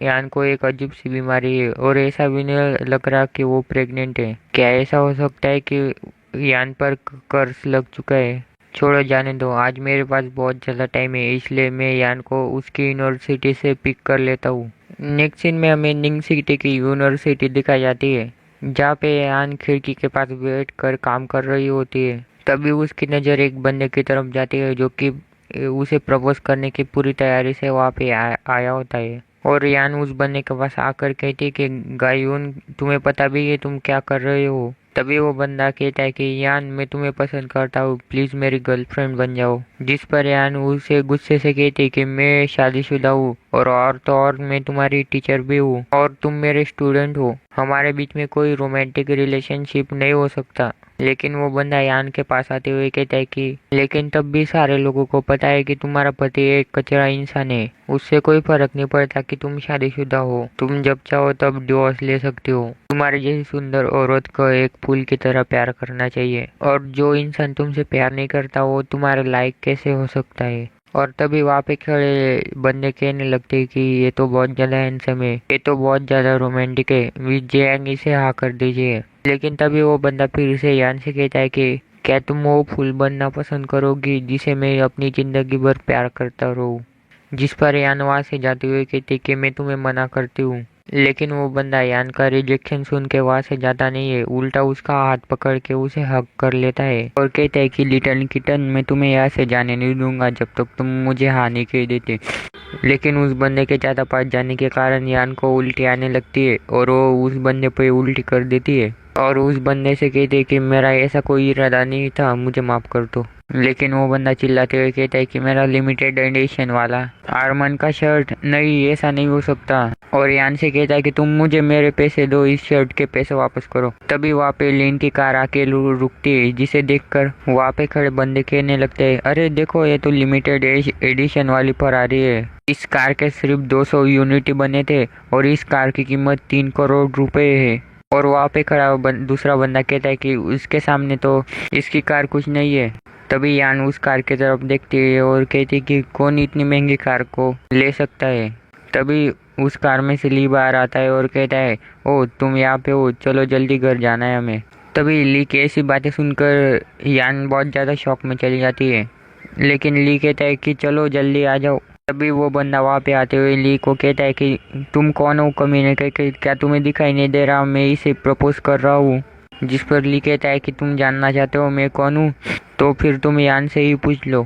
यान को एक अजीब सी बीमारी है और ऐसा भी नहीं लग रहा कि वो प्रेग्नेंट है। क्या ऐसा हो सकता है कि यान पर कर्ज लग चुका है? छोड़ो, जाने दो। आज मेरे पास बहुत ज़्यादा टाइम है, इसलिए मैं यान को उसकी यूनिवर्सिटी से पिक कर लेता हूँ। नेक्स्ट सीन में हमें निंग सिटी की यूनिवर्सिटी दिखाई जाती है, जहाँ पे यान खिड़की के पास बैठ कर काम कर रही होती है। तभी उसकी नज़र एक बंदे की तरफ जाती है जो कि उसे प्रपोज करने की पूरी तैयारी से वहाँ पे आया होता है। और यान उस बंदे के पास आकर कहती है कि गायून, तुम्हें पता भी है तुम क्या कर रहे हो? तभी वो बंदा कहता है कि यान, मैं तुम्हें पसंद करता हूँ, प्लीज मेरी गर्लफ्रेंड बन जाओ। जिस पर यान उसे गुस्से से कहती है कि मैं शादीशुदा हूँ और तो और मैं तुम्हारी टीचर भी हूँ और तुम मेरे स्टूडेंट हो। हमारे बीच में कोई रोमांटिक रिलेशनशिप नहीं हो सकता। लेकिन वो बंदा यान के पास आते हुए कहता है कि लेकिन तब भी सारे लोगों को पता है कि तुम्हारा पति एक कचरा इंसान है। उससे कोई फर्क नहीं पड़ता कि तुम शादीशुदा हो, तुम जब चाहो तब डिवोर्स ले सकते हो। तुम्हारे जैसी सुंदर औरत को एक फूल की तरह प्यार करना चाहिए, और जो इंसान तुमसे प्यार नहीं करता वो तुम्हारे लायक कैसे हो सकता है? और तभी वहाँ पे खड़े बंदे कहने लगते हैं कि ये तो बहुत ज्यादा हैंडसम है, ये तो बहुत ज्यादा रोमांटिक है, विजयांग इसे हाँ कर दीजिए। लेकिन तभी वो बंदा फिर से यान से कहता है कि क्या तुम वो फूल बनना पसंद करोगी जिसे मैं अपनी जिंदगी भर प्यार करता रहूं? जिस पर यान वहाँ से जाते हुए कहती कि मैं तुम्हें मना करती हूँ। लेकिन वो बंदा यान का रिजेक्शन सुन के वहाँ से जाता नहीं है, उल्टा उसका हाथ पकड़ के उसे हक कर लेता है और कहता है कि लिटिल किटन, मैं तुम्हें यहाँ से जाने नहीं दूंगा जब तक तुम मुझे हाँ नहीं कह देते। लेकिन उस बंदे के ज़्यादा पास जाने के कारण यान को उल्टी आने लगती है और वो उस बंदे पे उल्टी कर देती है और उस बंदे से कहते है कि मेरा ऐसा कोई इरादा नहीं था, मुझे माफ़ कर दो। लेकिन वो बंदा चिल्लाते हुए कहता है कि मेरा लिमिटेड एडिशन वाला आर्मन का शर्ट, नहीं ऐसा नहीं हो सकता। और यान से कहता है कि तुम मुझे मेरे पैसे दो, इस शर्ट के पैसे वापस करो। तभी वहाँ पे लिन की कार आके रुकती है, जिसे देखकर वहाँ पे खड़े बंदे कहने लगते हैं, अरे देखो ये तो लिमिटेड एडिशन वाली फरारी है। इस कार के सिर्फ 200 यूनिट बने थे और इस कार की कीमत 3 करोड़ रुपए है। और वहाँ पे खड़ा दूसरा बंदा कहता है कि उसके सामने तो इसकी कार कुछ नहीं है। तभी यान उस कार की तरफ देखती है और कहती है कि कौन इतनी महंगी कार को ले सकता है। तभी उस कार में से ली बाहर आता है और कहता है, ओ तुम यहाँ पे हो, चलो जल्दी घर जाना है हमें। तभी ली की ऐसी बातें सुनकर यान बहुत ज़्यादा शॉक में चली जाती है, लेकिन ली कहता है कि चलो जल्दी आ जाओ। तभी वो बंदा वहाँ पे आते हुए ली को कहता है कि तुम कौन हो कमीने के, क्या तुम्हें दिखाई नहीं दे रहा मैं इसे प्रपोज कर रहा हूँ? जिस पर ली कहता है कि तुम जानना चाहते हो मैं कौन हूँ, तो फिर तुम यान से ही पूछ लो।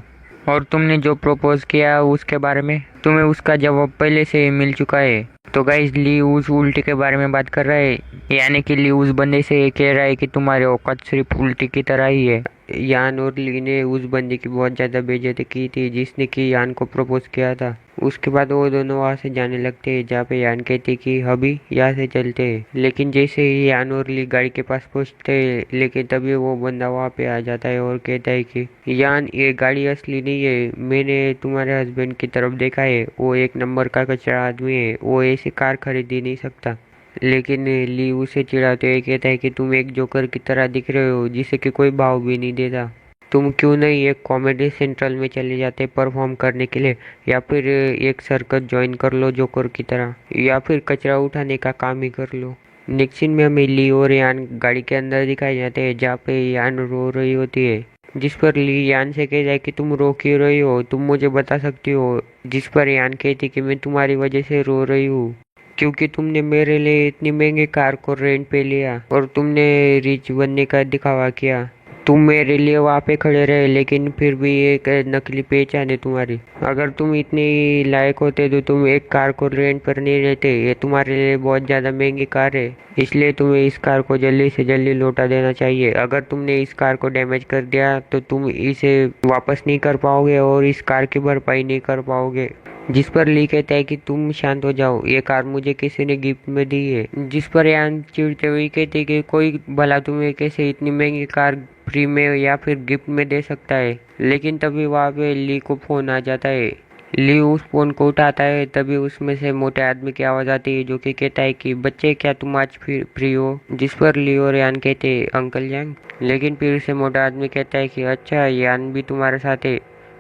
और तुमने जो प्रपोज किया उसके बारे में तुम्हें उसका जवाब पहले से ही मिल चुका है। तो गाइस, ली उस उल्टी के बारे में बात कर रहा है, यानी कि ली उस बंदे से ये कह रहा है कि तुम्हारे औकात सिर्फ उल्टी की तरह ही है। यान और ली ने उस बंदे की बहुत ज़्यादा बेइज्जती की थी जिसने कि यान को प्रपोज किया था। उसके बाद वो दोनों वहाँ से जाने लगते हैं, जहाँ पे यान कहती कि अभी यहाँ से चलते हैं। लेकिन जैसे ही यान और ली गाड़ी के पास पहुँचते हैं, लेकिन तभी वो बंदा वहाँ पे आ जाता है और कहता है कि यान ये गाड़ी असली नहीं है, मैंने तुम्हारे हस्बैंड की तरफ देखा है, वो एक नंबर का कचरा आदमी है, वो ऐसी कार खरीद ही नहीं सकता। लेकिन ली उसे चिढ़ाते हुए कहता है कि तुम एक जोकर की तरह दिख रहे हो जिसे कि कोई भाव भी नहीं देता। तुम क्यों नहीं एक कॉमेडी सेंट्रल में चले जाते परफॉर्म करने के लिए, या फिर एक सर्कस ज्वाइन कर लो जोकर की तरह, या फिर कचरा उठाने का काम ही कर लो। नेक्स्ट सीन में हमें ली और यान गाड़ी के अंदर दिखाई जाते हैं, जहाँ पे यान रो रही होती है। जिस पर ली यान से कहता है कि तुम रो क्यों रही हो, तुम मुझे बता सकती हो? जिस पर यान कहती कि मैं तुम्हारी वजह से रो रही हूँ, क्योंकि तुमने मेरे लिए इतनी महंगी कार को रेंट पे लिया और तुमने रिच बनने का दिखावा किया। तुम मेरे लिए वहाँ पे खड़े रहे, लेकिन फिर भी एक नकली पहचान है तुम्हारी। अगर तुम इतने लायक होते तो तुम एक कार को रेंट पर नहीं रहते। ये तुम्हारे लिए बहुत ज़्यादा महंगी कार है, इसलिए तुम्हें इस कार को जल्दी से जल्दी लौटा देना चाहिए। अगर तुमने इस कार को डैमेज कर दिया तो तुम इसे वापस नहीं कर पाओगे और इस कार की भरपाई नहीं कर पाओगे। जिस पर ली कहता है कि तुम शांत हो जाओ, ये कार मुझे किसी ने गिफ्ट में दी है। जिस पर यान चिढ़ते हुए कहते कि कोई भला तुम्हें कैसे इतनी महंगी कार फ्री में या फिर गिफ्ट में दे सकता है। लेकिन तभी वहाँ पे ली को फोन आ जाता है। ली उस फोन को उठाता है, तभी उसमें से मोटे आदमी की आवाज आती है जो कि कहता है कि बच्चे क्या तुम आज फ्री हो। जिस पर ली और यान कहते अंकल यांग। लेकिन फिर से मोटा आदमी कहता है कि अच्छा यान भी तुम्हारे साथ है।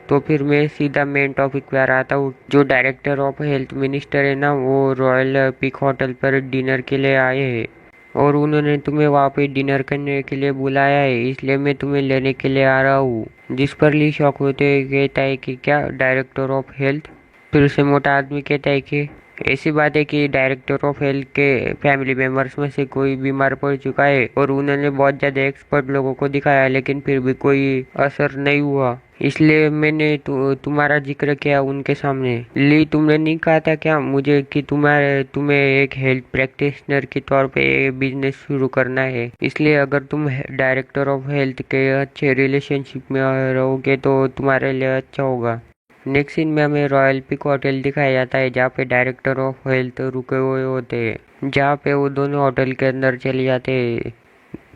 तो फिर मैं सीधा मेन टॉपिक पर आता हूँ। जो डायरेक्टर ऑफ हेल्थ मिनिस्टर है ना, वो रॉयल पिक होटल पर डिनर के लिए आए हैं और उन्होंने तुम्हें वहाँ पे डिनर करने के लिए बुलाया है, इसलिए मैं तुम्हें लेने के लिए आ रहा हूँ। जिस पर ली शॉक होते हुए कहता है कि क्या डायरेक्टर ऑफ हेल्थ। फिर से मोटा आदमी कहता है कि ऐसी बात है कि डायरेक्टर ऑफ हेल्थ के फैमिली मेंबर्स में से कोई बीमार पड़ चुका है और उन्होंने बहुत ज़्यादा एक्सपर्ट लोगों को दिखाया, लेकिन फिर भी कोई असर नहीं हुआ, इसलिए मैंने तुम्हारा जिक्र किया उनके सामने। ली तुमने नहीं कहा था क्या मुझे कि तुम्हें एक हेल्थ प्रैक्टिशनर के तौर पे बिजनेस शुरू करना है, इसलिए अगर तुम डायरेक्टर ऑफ हेल्थ के अच्छे रिलेशनशिप में रहोगे तो तुम्हारे लिए अच्छा होगा। नेक्स्ट सीन में हमें रॉयल पिक होटल दिखाया जाता है जहाँ पे डायरेक्टर ऑफ हेल्थ रुके हुए होते हैं, जहाँ पे वो दोनों होटल के अंदर चले जाते हैं।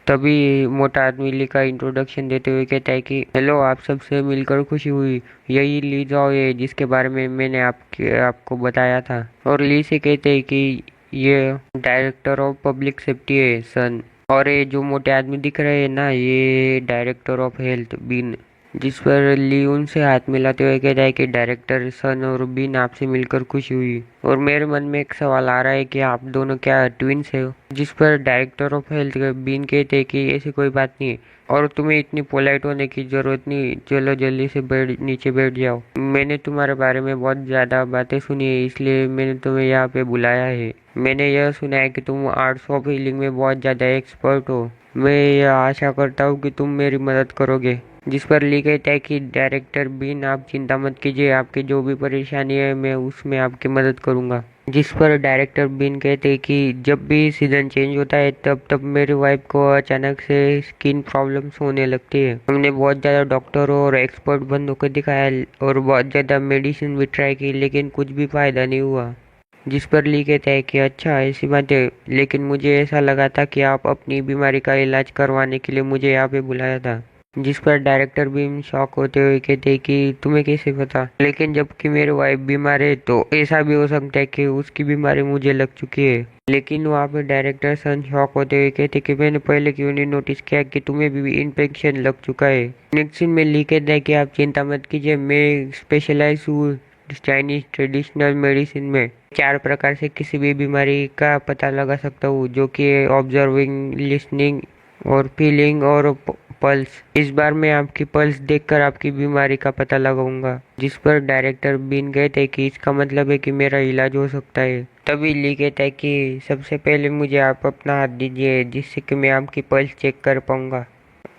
तभी मोटा आदमी ली का इंट्रोडक्शन देते हुए कहता है कि हेलो, आप सबसे मिलकर खुशी हुई। यही ली जाओ है जिसके बारे में मैंने आपको बताया था। और ली से कहते हैं कि ये डायरेक्टर ऑफ पब्लिक सेफ्टी है सन, और ये जो मोटे आदमी दिख रहे हैं ना, ये डायरेक्टर ऑफ हेल्थ बीन। जिस पर ली उनसे हाथ मिलाते हुए कहता है कि डायरेक्टर सन और बीन, आपसे मिलकर खुशी हुई और मेरे मन में एक सवाल आ रहा है कि आप दोनों क्या ट्विंस हो। जिस पर डायरेक्टर ऑफ हेल्थ बीन कहते हैं कि ऐसी कोई बात नहीं है और तुम्हें इतनी पोलाइट होने की जरूरत नहीं, चलो जल्दी से नीचे बैठ जाओ। मैंने तुम्हारे बारे में बहुत ज़्यादा बातें सुनी है, इसलिए मैंने तुम्हें यहाँ पे बुलाया है। मैंने यह सुना है कि तुम आर्ट्स ऑफ हीलिंग में बहुत ज़्यादा एक्सपर्ट हो। मैं यह आशा करता हूँ कि तुम मेरी मदद करोगे। जिस पर ली कहता है कि डायरेक्टर बीन, आप चिंता मत कीजिए, आपकी जो भी परेशानी है मैं उसमें आपकी मदद करूंगा। जिस पर डायरेक्टर बीन कहते हैं कि जब भी सीजन चेंज होता है तब तब मेरी वाइफ को अचानक से स्किन प्रॉब्लम्स होने लगती है। हमने बहुत ज़्यादा डॉक्टरों और एक्सपर्ट बंदों को दिखाया और बहुत ज़्यादा मेडिसिन भी ट्राई की, लेकिन कुछ भी फ़ायदा नहीं हुआ। जिस पर ली कहता है कि अच्छा ऐसी बात है, लेकिन मुझे ऐसा लगा था कि आप अपनी बीमारी का इलाज करवाने के लिए मुझे यहाँ पे बुलाया था। जिस पर डायरेक्टर भी शॉक होते हुए कहते हैं कि तुम्हें कैसे पता, लेकिन जबकि मेरी वाइफ बीमार है तो ऐसा भी हो सकता है कि उसकी बीमारी मुझे लग चुकी है। लेकिन वहाँ पर डायरेक्टर सन शॉक होते हुए कहते कि मैंने पहले क्यों नहीं नोटिस किया कि तुम्हें भी इन्फेक्शन लग चुका है। नेक्स्ट सीन में लिख कहता है कि आप चिंता मत कीजिए, मैं स्पेशलाइज हूँ चाइनीज ट्रेडिशनल मेडिसिन में। 4 प्रकार से किसी भी बीमारी का पता लगा सकता हूँ, जो कि ऑब्जर्विंग, लिसनिंग और फीलिंग और पल्स। इस बार मैं आपकी पल्स देखकर आपकी बीमारी का पता लगाऊंगा। जिस पर डायरेक्टर बीन कहते हैं कि इसका मतलब है कि मेरा इलाज हो सकता है। तभी ली कहता है कि सबसे पहले मुझे आप अपना हाथ दीजिए जिससे कि मैं आपकी पल्स चेक कर पाऊंगा।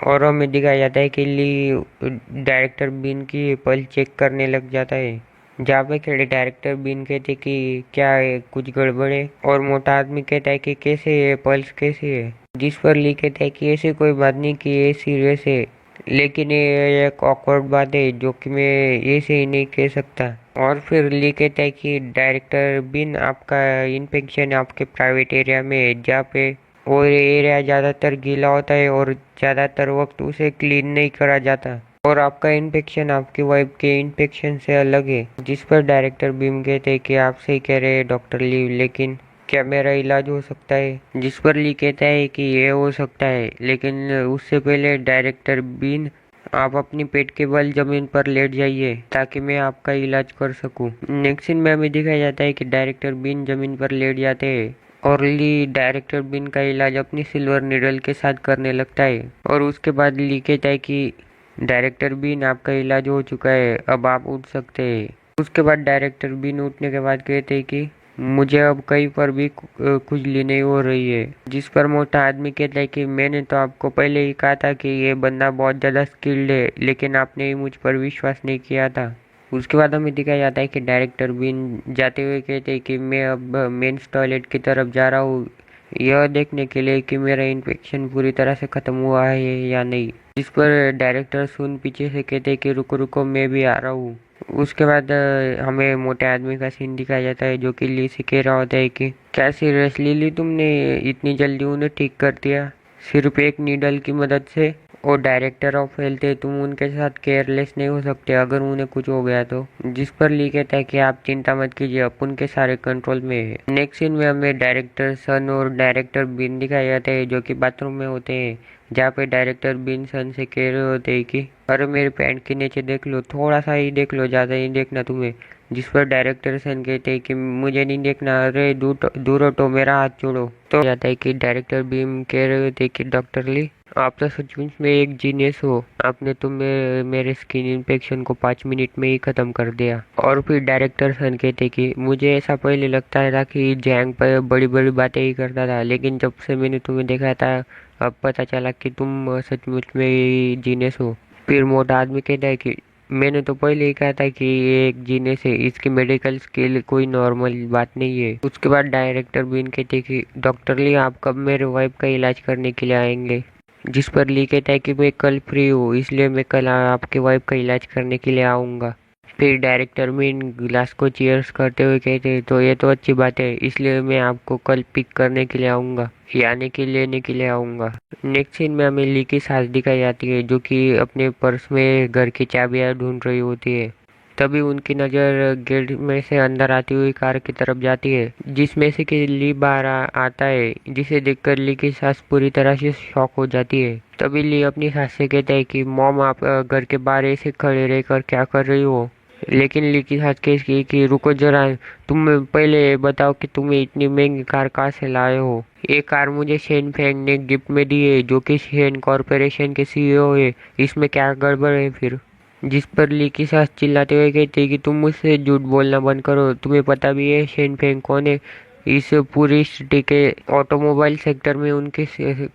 और हमें दिखाया जाता है कि ली डायरेक्टर बीन की पल्स चेक करने लग जाता है। जहाँ पे खड़े डायरेक्टर बीन कहते कि क्या है, कुछ गड़बड़ है। और मोटा आदमी कहता है कि कैसे है, पल्स कैसे है। जिस पर ली कहता है कि ऐसी कोई बात नहीं कि ये सीरियस है, लेकिन ये एक ऑकवर्ड बात है जो कि मैं ऐसे ही नहीं कह सकता। और फिर ली कहता है कि डायरेक्टर बिन, आपका इन्फेक्शन आपके प्राइवेट एरिया में है, जहाँ पे और एरिया ज़्यादातर गीला होता है और ज़्यादातर वक्त उसे क्लीन नहीं करा जाता, और आपका इन्फेक्शन आपकी वाइफ के इन्फेक्शन से अलग है। जिस पर डायरेक्टर बीम कहते हैं कि आप सही कह रहे हैं डॉक्टर ली, लेकिन क्या मेरा इलाज हो सकता है। जिस पर ली कहता है कि ये हो सकता है, लेकिन उससे पहले डायरेक्टर बीन, आप अपनी पेट के बल जमीन पर लेट जाइए ताकि मैं आपका इलाज कर सकूं। नेक्स्ट सीन में हमें दिखाया जाता है कि डायरेक्टर बीन जमीन पर लेट जाते हैं और ली डायरेक्टर बीन का इलाज अपनी सिल्वर निडल के साथ करने लगता है। और उसके बाद ली कहता है कि डायरेक्टर बीन, आपका इलाज हो चुका है, अब आप उठ सकते हैं। उसके बाद डायरेक्टर बीन उठने के बाद कहते हैं कि मुझे अब कहीं पर भी खुजली नहीं हो रही है। जिस पर मोटा आदमी कहता है कि मैंने तो आपको पहले ही कहा था कि ये बंदा बहुत ज़्यादा स्किल्ड है, लेकिन आपने ही मुझ पर विश्वास नहीं किया था। उसके बाद हमें दिखाया जाता है कि डायरेक्टर बीन जाते हुए कहते हैं कि मैं अब मेंस टॉयलेट की तरफ जा रहा हूँ, यह देखने के लिए कि मेरा इन्फेक्शन पूरी तरह से ख़त्म हुआ है या नहीं। जिस पर डायरेक्टर सुन पीछे से कहते हैं कि रुको रुको, मैं भी आ रहा हूँ। उसके बाद हमें मोटे आदमी का सीन दिखाया जाता है जो कि ली से कह रहा होता है कि क्या सीरियसली ली तुमने इतनी जल्दी उन्हें ठीक कर दिया सिर्फ एक नीडल की मदद से। और डायरेक्टर ऑफ हेल्थ है, तुम उनके साथ केयरलेस नहीं हो सकते अगर उन्हें कुछ हो गया तो। जिस पर ली कहता है कि आप चिंता मत कीजिए, अपन के सारे कंट्रोल में है। नेक्स्ट सीन में हमें डायरेक्टर सन और डायरेक्टर बिन दिखाया जाता है जो कि बाथरूम में होते हैं, जहाँ पे डायरेक्टर बिन सन से कह रहे होते हैं कि अरे मेरे पैंट के नीचे देख लो, थोड़ा सा ही देख लो, ज़्यादा नहीं देखना तुम्हें। जिस पर डायरेक्टर सन कहते हैं कि मुझे नहीं देखना, अरे दूर दूर हटो, मेरा हाथ छोड़ो। तो जाता है कि डायरेक्टर बीम कह रहे होते कि डॉक्टर ली आप तो सचमुच में एक जीनियस हो, आपने तो मेरे स्किन इन्फेक्शन को 5 मिनट में ही खत्म कर दिया। और फिर डायरेक्टर सन कहते कि मुझे ऐसा पहले लगता था कि जैंग पर बड़ी बड़ी बातें ही करता था, लेकिन जब से मैंने तुम्हें देखा था अब पता चला कि तुम सचमुच में जीनियस हो। फिर मोटा आदमी कहता है कि मैंने तो पहले ही कहा था कि ये एक जीनियस है, इसकी मेडिकल स्किल कोई नॉर्मल बात नहीं है। उसके बाद डायरेक्टर बीन कहते कि डॉक्टर ली आप कब मेरे वाइफ का इलाज करने के लिए आएंगे। जिस पर ली कहता है कि मैं कल फ्री हूँ, इसलिए मैं कल आपके वाइफ का इलाज करने के लिए आऊँगा। फिर डायरेक्टर मीन ग्लास को चीयर्स करते हुए कहते तो ये तो अच्छी बात है, इसलिए मैं आपको कल पिक करने के लिए आऊँगा, यानी कि लेने के लिए आऊँगा। नेक्स्ट सीन में हमें ली की सास दिखाई जाती है जो कि अपने पर्स में घर की चाबियाँ ढूंढ रही होती है। तभी उनकी नज़र गेट में से अंदर आती हुई कार की तरफ जाती है, जिसमें से कि ली बाहर आता है, जिसे देखकर ली की सास पूरी तरह से शॉक हो जाती है। तभी ली अपनी सास से कहता है कि मॉम आप घर के बाहर ऐसे खड़े रहकर क्या कर रही हो। लेकिन ली की सास कहती कि रुको जरा, तुम पहले ये बताओ कि तुम्हें इतनी महंगी कार कहाँ से लाए हो। ये कार मुझे शेन फेंग ने गिफ्ट में दी है जो कि शेन कॉरपोरेशन के सीईओ है, इसमें क्या गड़बड़ है फिर। जिस पर ली की सास चिल्लाते हुए कहती है कि तुम मुझसे झूठ बोलना बंद करो, तुम्हें पता भी है शेन फेंग कौन है। इस पूरी सिटी के ऑटोमोबाइल सेक्टर में उनकी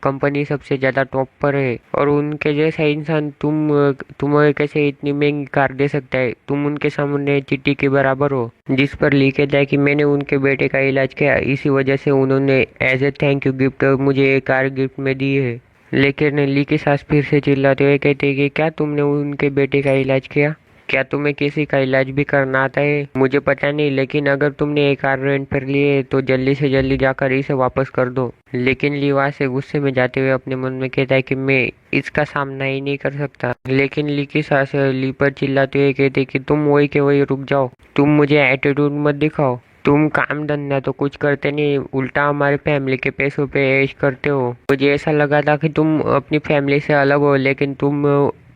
कंपनी सबसे ज़्यादा टॉप पर है, और उनके जैसा इंसान तुम्हें कैसे इतनी महंगी कार दे सकता है, तुम उनके सामने चिट्टी के बराबर हो। जिस पर ली कहता है कि मैंने उनके बेटे का इलाज किया, इसी वजह से उन्होंने as a thank you gift मुझे एक कार गिफ्ट में दी है। लेकिन ली की सास फिर से चिल्लाते हुए कहते हैं कि क्या तुमने उनके बेटे का इलाज किया, क्या तुम्हें किसी का इलाज भी करना आता है। मुझे पता नहीं, लेकिन अगर तुमने एक कार रेंट पर ली है तो जल्दी से जल्दी जाकर इसे वापस कर दो। लेकिन ली वहाँ से गुस्से में जाते हुए अपने मन में कहता है कि मैं इसका सामना ही नहीं कर सकता। लेकिन ली की सास ली पर चिल्लाते हुए कहते कि तुम वही के वही रुक जाओ, तुम मुझे एटीट्यूड मत दिखाओ, तुम काम धंधा तो कुछ करते नहीं, उल्टा हमारे फैमिली के पैसों पे ऐश करते हो। मुझे ऐसा लगा था कि तुम अपनी फैमिली से अलग हो, लेकिन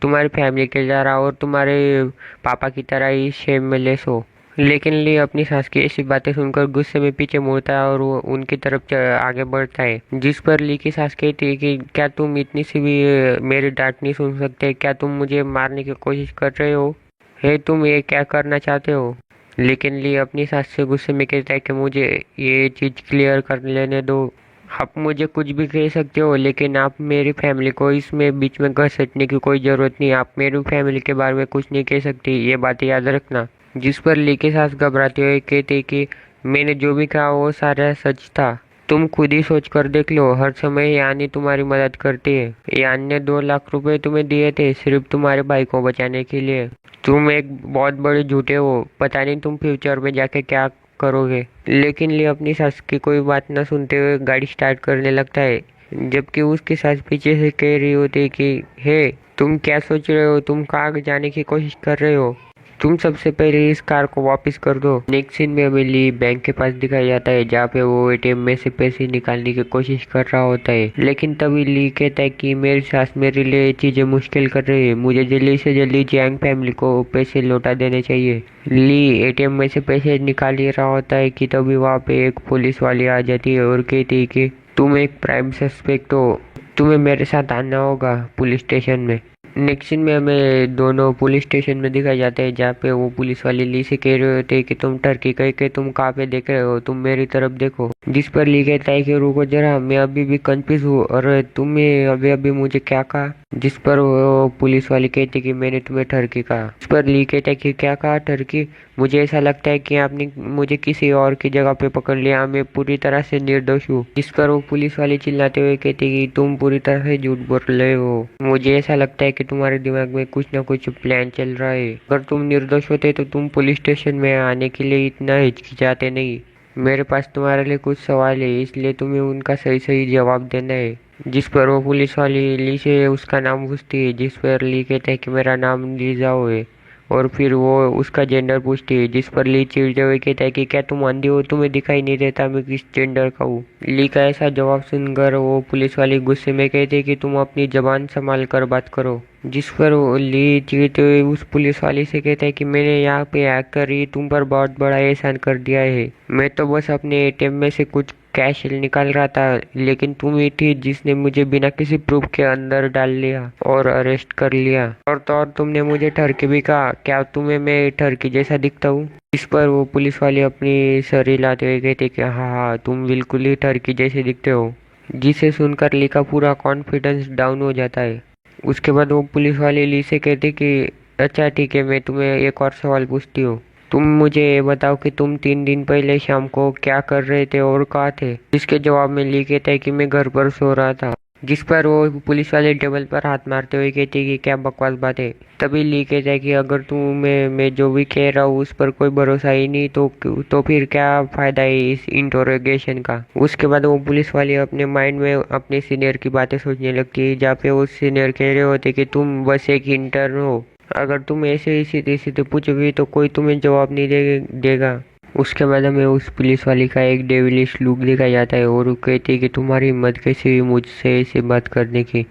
तुम्हारी फैमिली के जरा और तुम्हारे पापा की तरह ही शेमलेस हो। लेकिन ली अपनी सास की ऐसी बातें सुनकर गुस्से में पीछे मुड़ता है और वो उनकी तरफ आगे बढ़ता है। जिस पर ली की सास कहती है कि क्या तुम इतनी सी भी मेरी डांट नहीं सुन सकते, क्या तुम मुझे मारने की कोशिश कर रहे हो, है तुम ये क्या करना चाहते हो। लेकिन ली अपनी सास से गुस्से में कहता है कि मुझे ये चीज़ क्लियर कर लेने दो, आप मुझे कुछ भी कह सकते हो, लेकिन आप मेरी फैमिली को इसमें बीच में घसीटने की कोई ज़रूरत नहीं, आप मेरी फैमिली के बारे में कुछ नहीं कह सकती, ये बात याद रखना। जिस पर ली के सास घबराते हुए कहते कि मैंने जो भी कहा वो सारा सच था, तुम खुद ही सोच कर देख लो, हर समय यानी तुम्हारी मदद करती है, यान ने 2 लाख रुपए तुम्हें दिए थे सिर्फ तुम्हारे भाई को बचाने के लिए। तुम एक बहुत बड़े झूठे हो, पता नहीं तुम फ्यूचर में जाके क्या करोगे। लेकिन ली अपनी सास की कोई बात न सुनते हुए गाड़ी स्टार्ट करने लगता है, जबकि उसकी सास पीछे से कह रही होती है कि हे तुम क्या सोच रहे हो, तुम कहाँ जाने की कोशिश कर रहे हो, तुम सबसे पहले इस कार को वापस कर दो। नेक्स्ट सीन में हमें ली बैंक के पास दिखाया जाता है, जहाँ पे वो एटीएम में से पैसे निकालने की कोशिश कर रहा होता है। लेकिन तभी ली कहता है कि मेरी सास मेरे लिए ये चीजें मुश्किल कर रही है, मुझे जल्दी से जल्दी जैंग फैमिली को पैसे लौटा देने चाहिए। ली एटीएम में से पैसे निकाल ही रहा होता है कि तभी वहाँ पे एक पुलिस वाली आ जाती है और कहती है कि तुम एक प्राइम सस्पेक्ट हो, तुम्हें मेरे साथ आना होगा पुलिस स्टेशन में। नेक्स्ट सीन में हमें दोनों पुलिस स्टेशन में दिखाया जाता है, जहाँ पे वो पुलिस वाले ली से कह रहे होते हैं कि तुम टर्की कह के तुम कहाँ पे देख रहे हो, तुम मेरी तरफ देखो। जिस पर ली कहता है कि रुको जरा, मैं अभी भी कंफ्यूज हूँ, और तुम्हें अभी अभी मुझे क्या कहा। जिस पर वो पुलिस वाले कहते कि मैंने तुम्हें टर्की कहा। इस पर ली कहता है कि क्या कहा टर्की, मुझे ऐसा लगता है कि आपने मुझे किसी और की जगह पे पकड़ लिया, मैं पूरी तरह से निर्दोष हूँ। जिस पर वो पुलिस वाले चिल्लाते हुए कहते कि तुम पूरी तरह से झूठ बोल रहे हो, मुझे ऐसा लगता है कि तुम्हारे दिमाग में कुछ ना कुछ प्लान चल रहा है। अगर तुम निर्दोष होते तो तुम पुलिस स्टेशन में आने के लिए इतना हिचकिचाते नहीं। मेरे पास तुम्हारे लिए कुछ सवाल है, इसलिए तुम्हें उनका सही सही जवाब देना है। जिस पर वो पुलिस वाली ली से उसका नाम पूछती है, जिस पर ली कहता है कि मेरा नाम लीजाओ है। और फिर वो उसका जेंडर पूछती है, जिस पर ली चिढ़ते हुए कहता है कि क्या तुम अंधी हो, तुम्हें दिखाई नहीं देता मैं किस जेंडर का हूँ। ली का ऐसा जवाब सुनकर वो पुलिस वाली गुस्से में कहती है कि तुम अपनी जबान संभाल कर बात करो। जिस पर वो ली चिढ़ते हुए उस पुलिस वाली से कहता है कि मैंने यहाँ पे आकर ही तुम पर बहुत बड़ा एहसान कर दिया है। मैं तो बस अपने एटीएम में से कुछ कैश निकाल रहा था, लेकिन तुम ही थी जिसने मुझे बिना किसी प्रूफ के अंदर डाल लिया और अरेस्ट कर लिया। और तो और तुमने मुझे ठरकी भी कहा, क्या तुम्हें मैं ठरकी जैसा दिखता हूँ? इस पर वो पुलिस वाली अपनी सर हिलाते हुए कहते कि हाँ हाँ, तुम बिल्कुल ही ठरकी जैसे दिखते हो। जिसे सुनकर ली का पूरा कॉन्फिडेंस डाउन हो जाता है। उसके बाद वो पुलिस वाली ली से कहते कि अच्छा ठीक है, मैं तुम्हें एक और सवाल पूछती हूँ। तुम मुझे ये बताओ कि तुम 3 दिन पहले शाम को क्या कर रहे थे और कहाँ थे? जिसके जवाब में ली कहता है कि मैं घर पर सो रहा था। जिस पर वो पुलिस वाले टेबल पर हाथ मारते हुए कहती है कि क्या बकवास बात है। तभी ली कहता है कि अगर तुम्हें मैं जो भी कह रहा हूँ उस पर कोई भरोसा ही नहीं तो फिर क्या फायदा है इस इंटरोगेशन का। उसके बाद वो पुलिस वाली अपने माइंड में अपने सीनियर की बातें सोचने लगती है, जहाँ पे वो सीनियर कह रहे होते कि तुम बस एक इंटर्न हो, अगर तुम ऐसे ही सीधे सीधे पूछोगे तो कोई तुम्हें जवाब नहीं देगा। उसके बाद हमें उस पुलिस वाली का एक डेविलिश लुक दिखाया जाता है और वो कहती है कि तुम्हारी हिम्मत कैसे हुई मुझसे ऐसे बात करने की।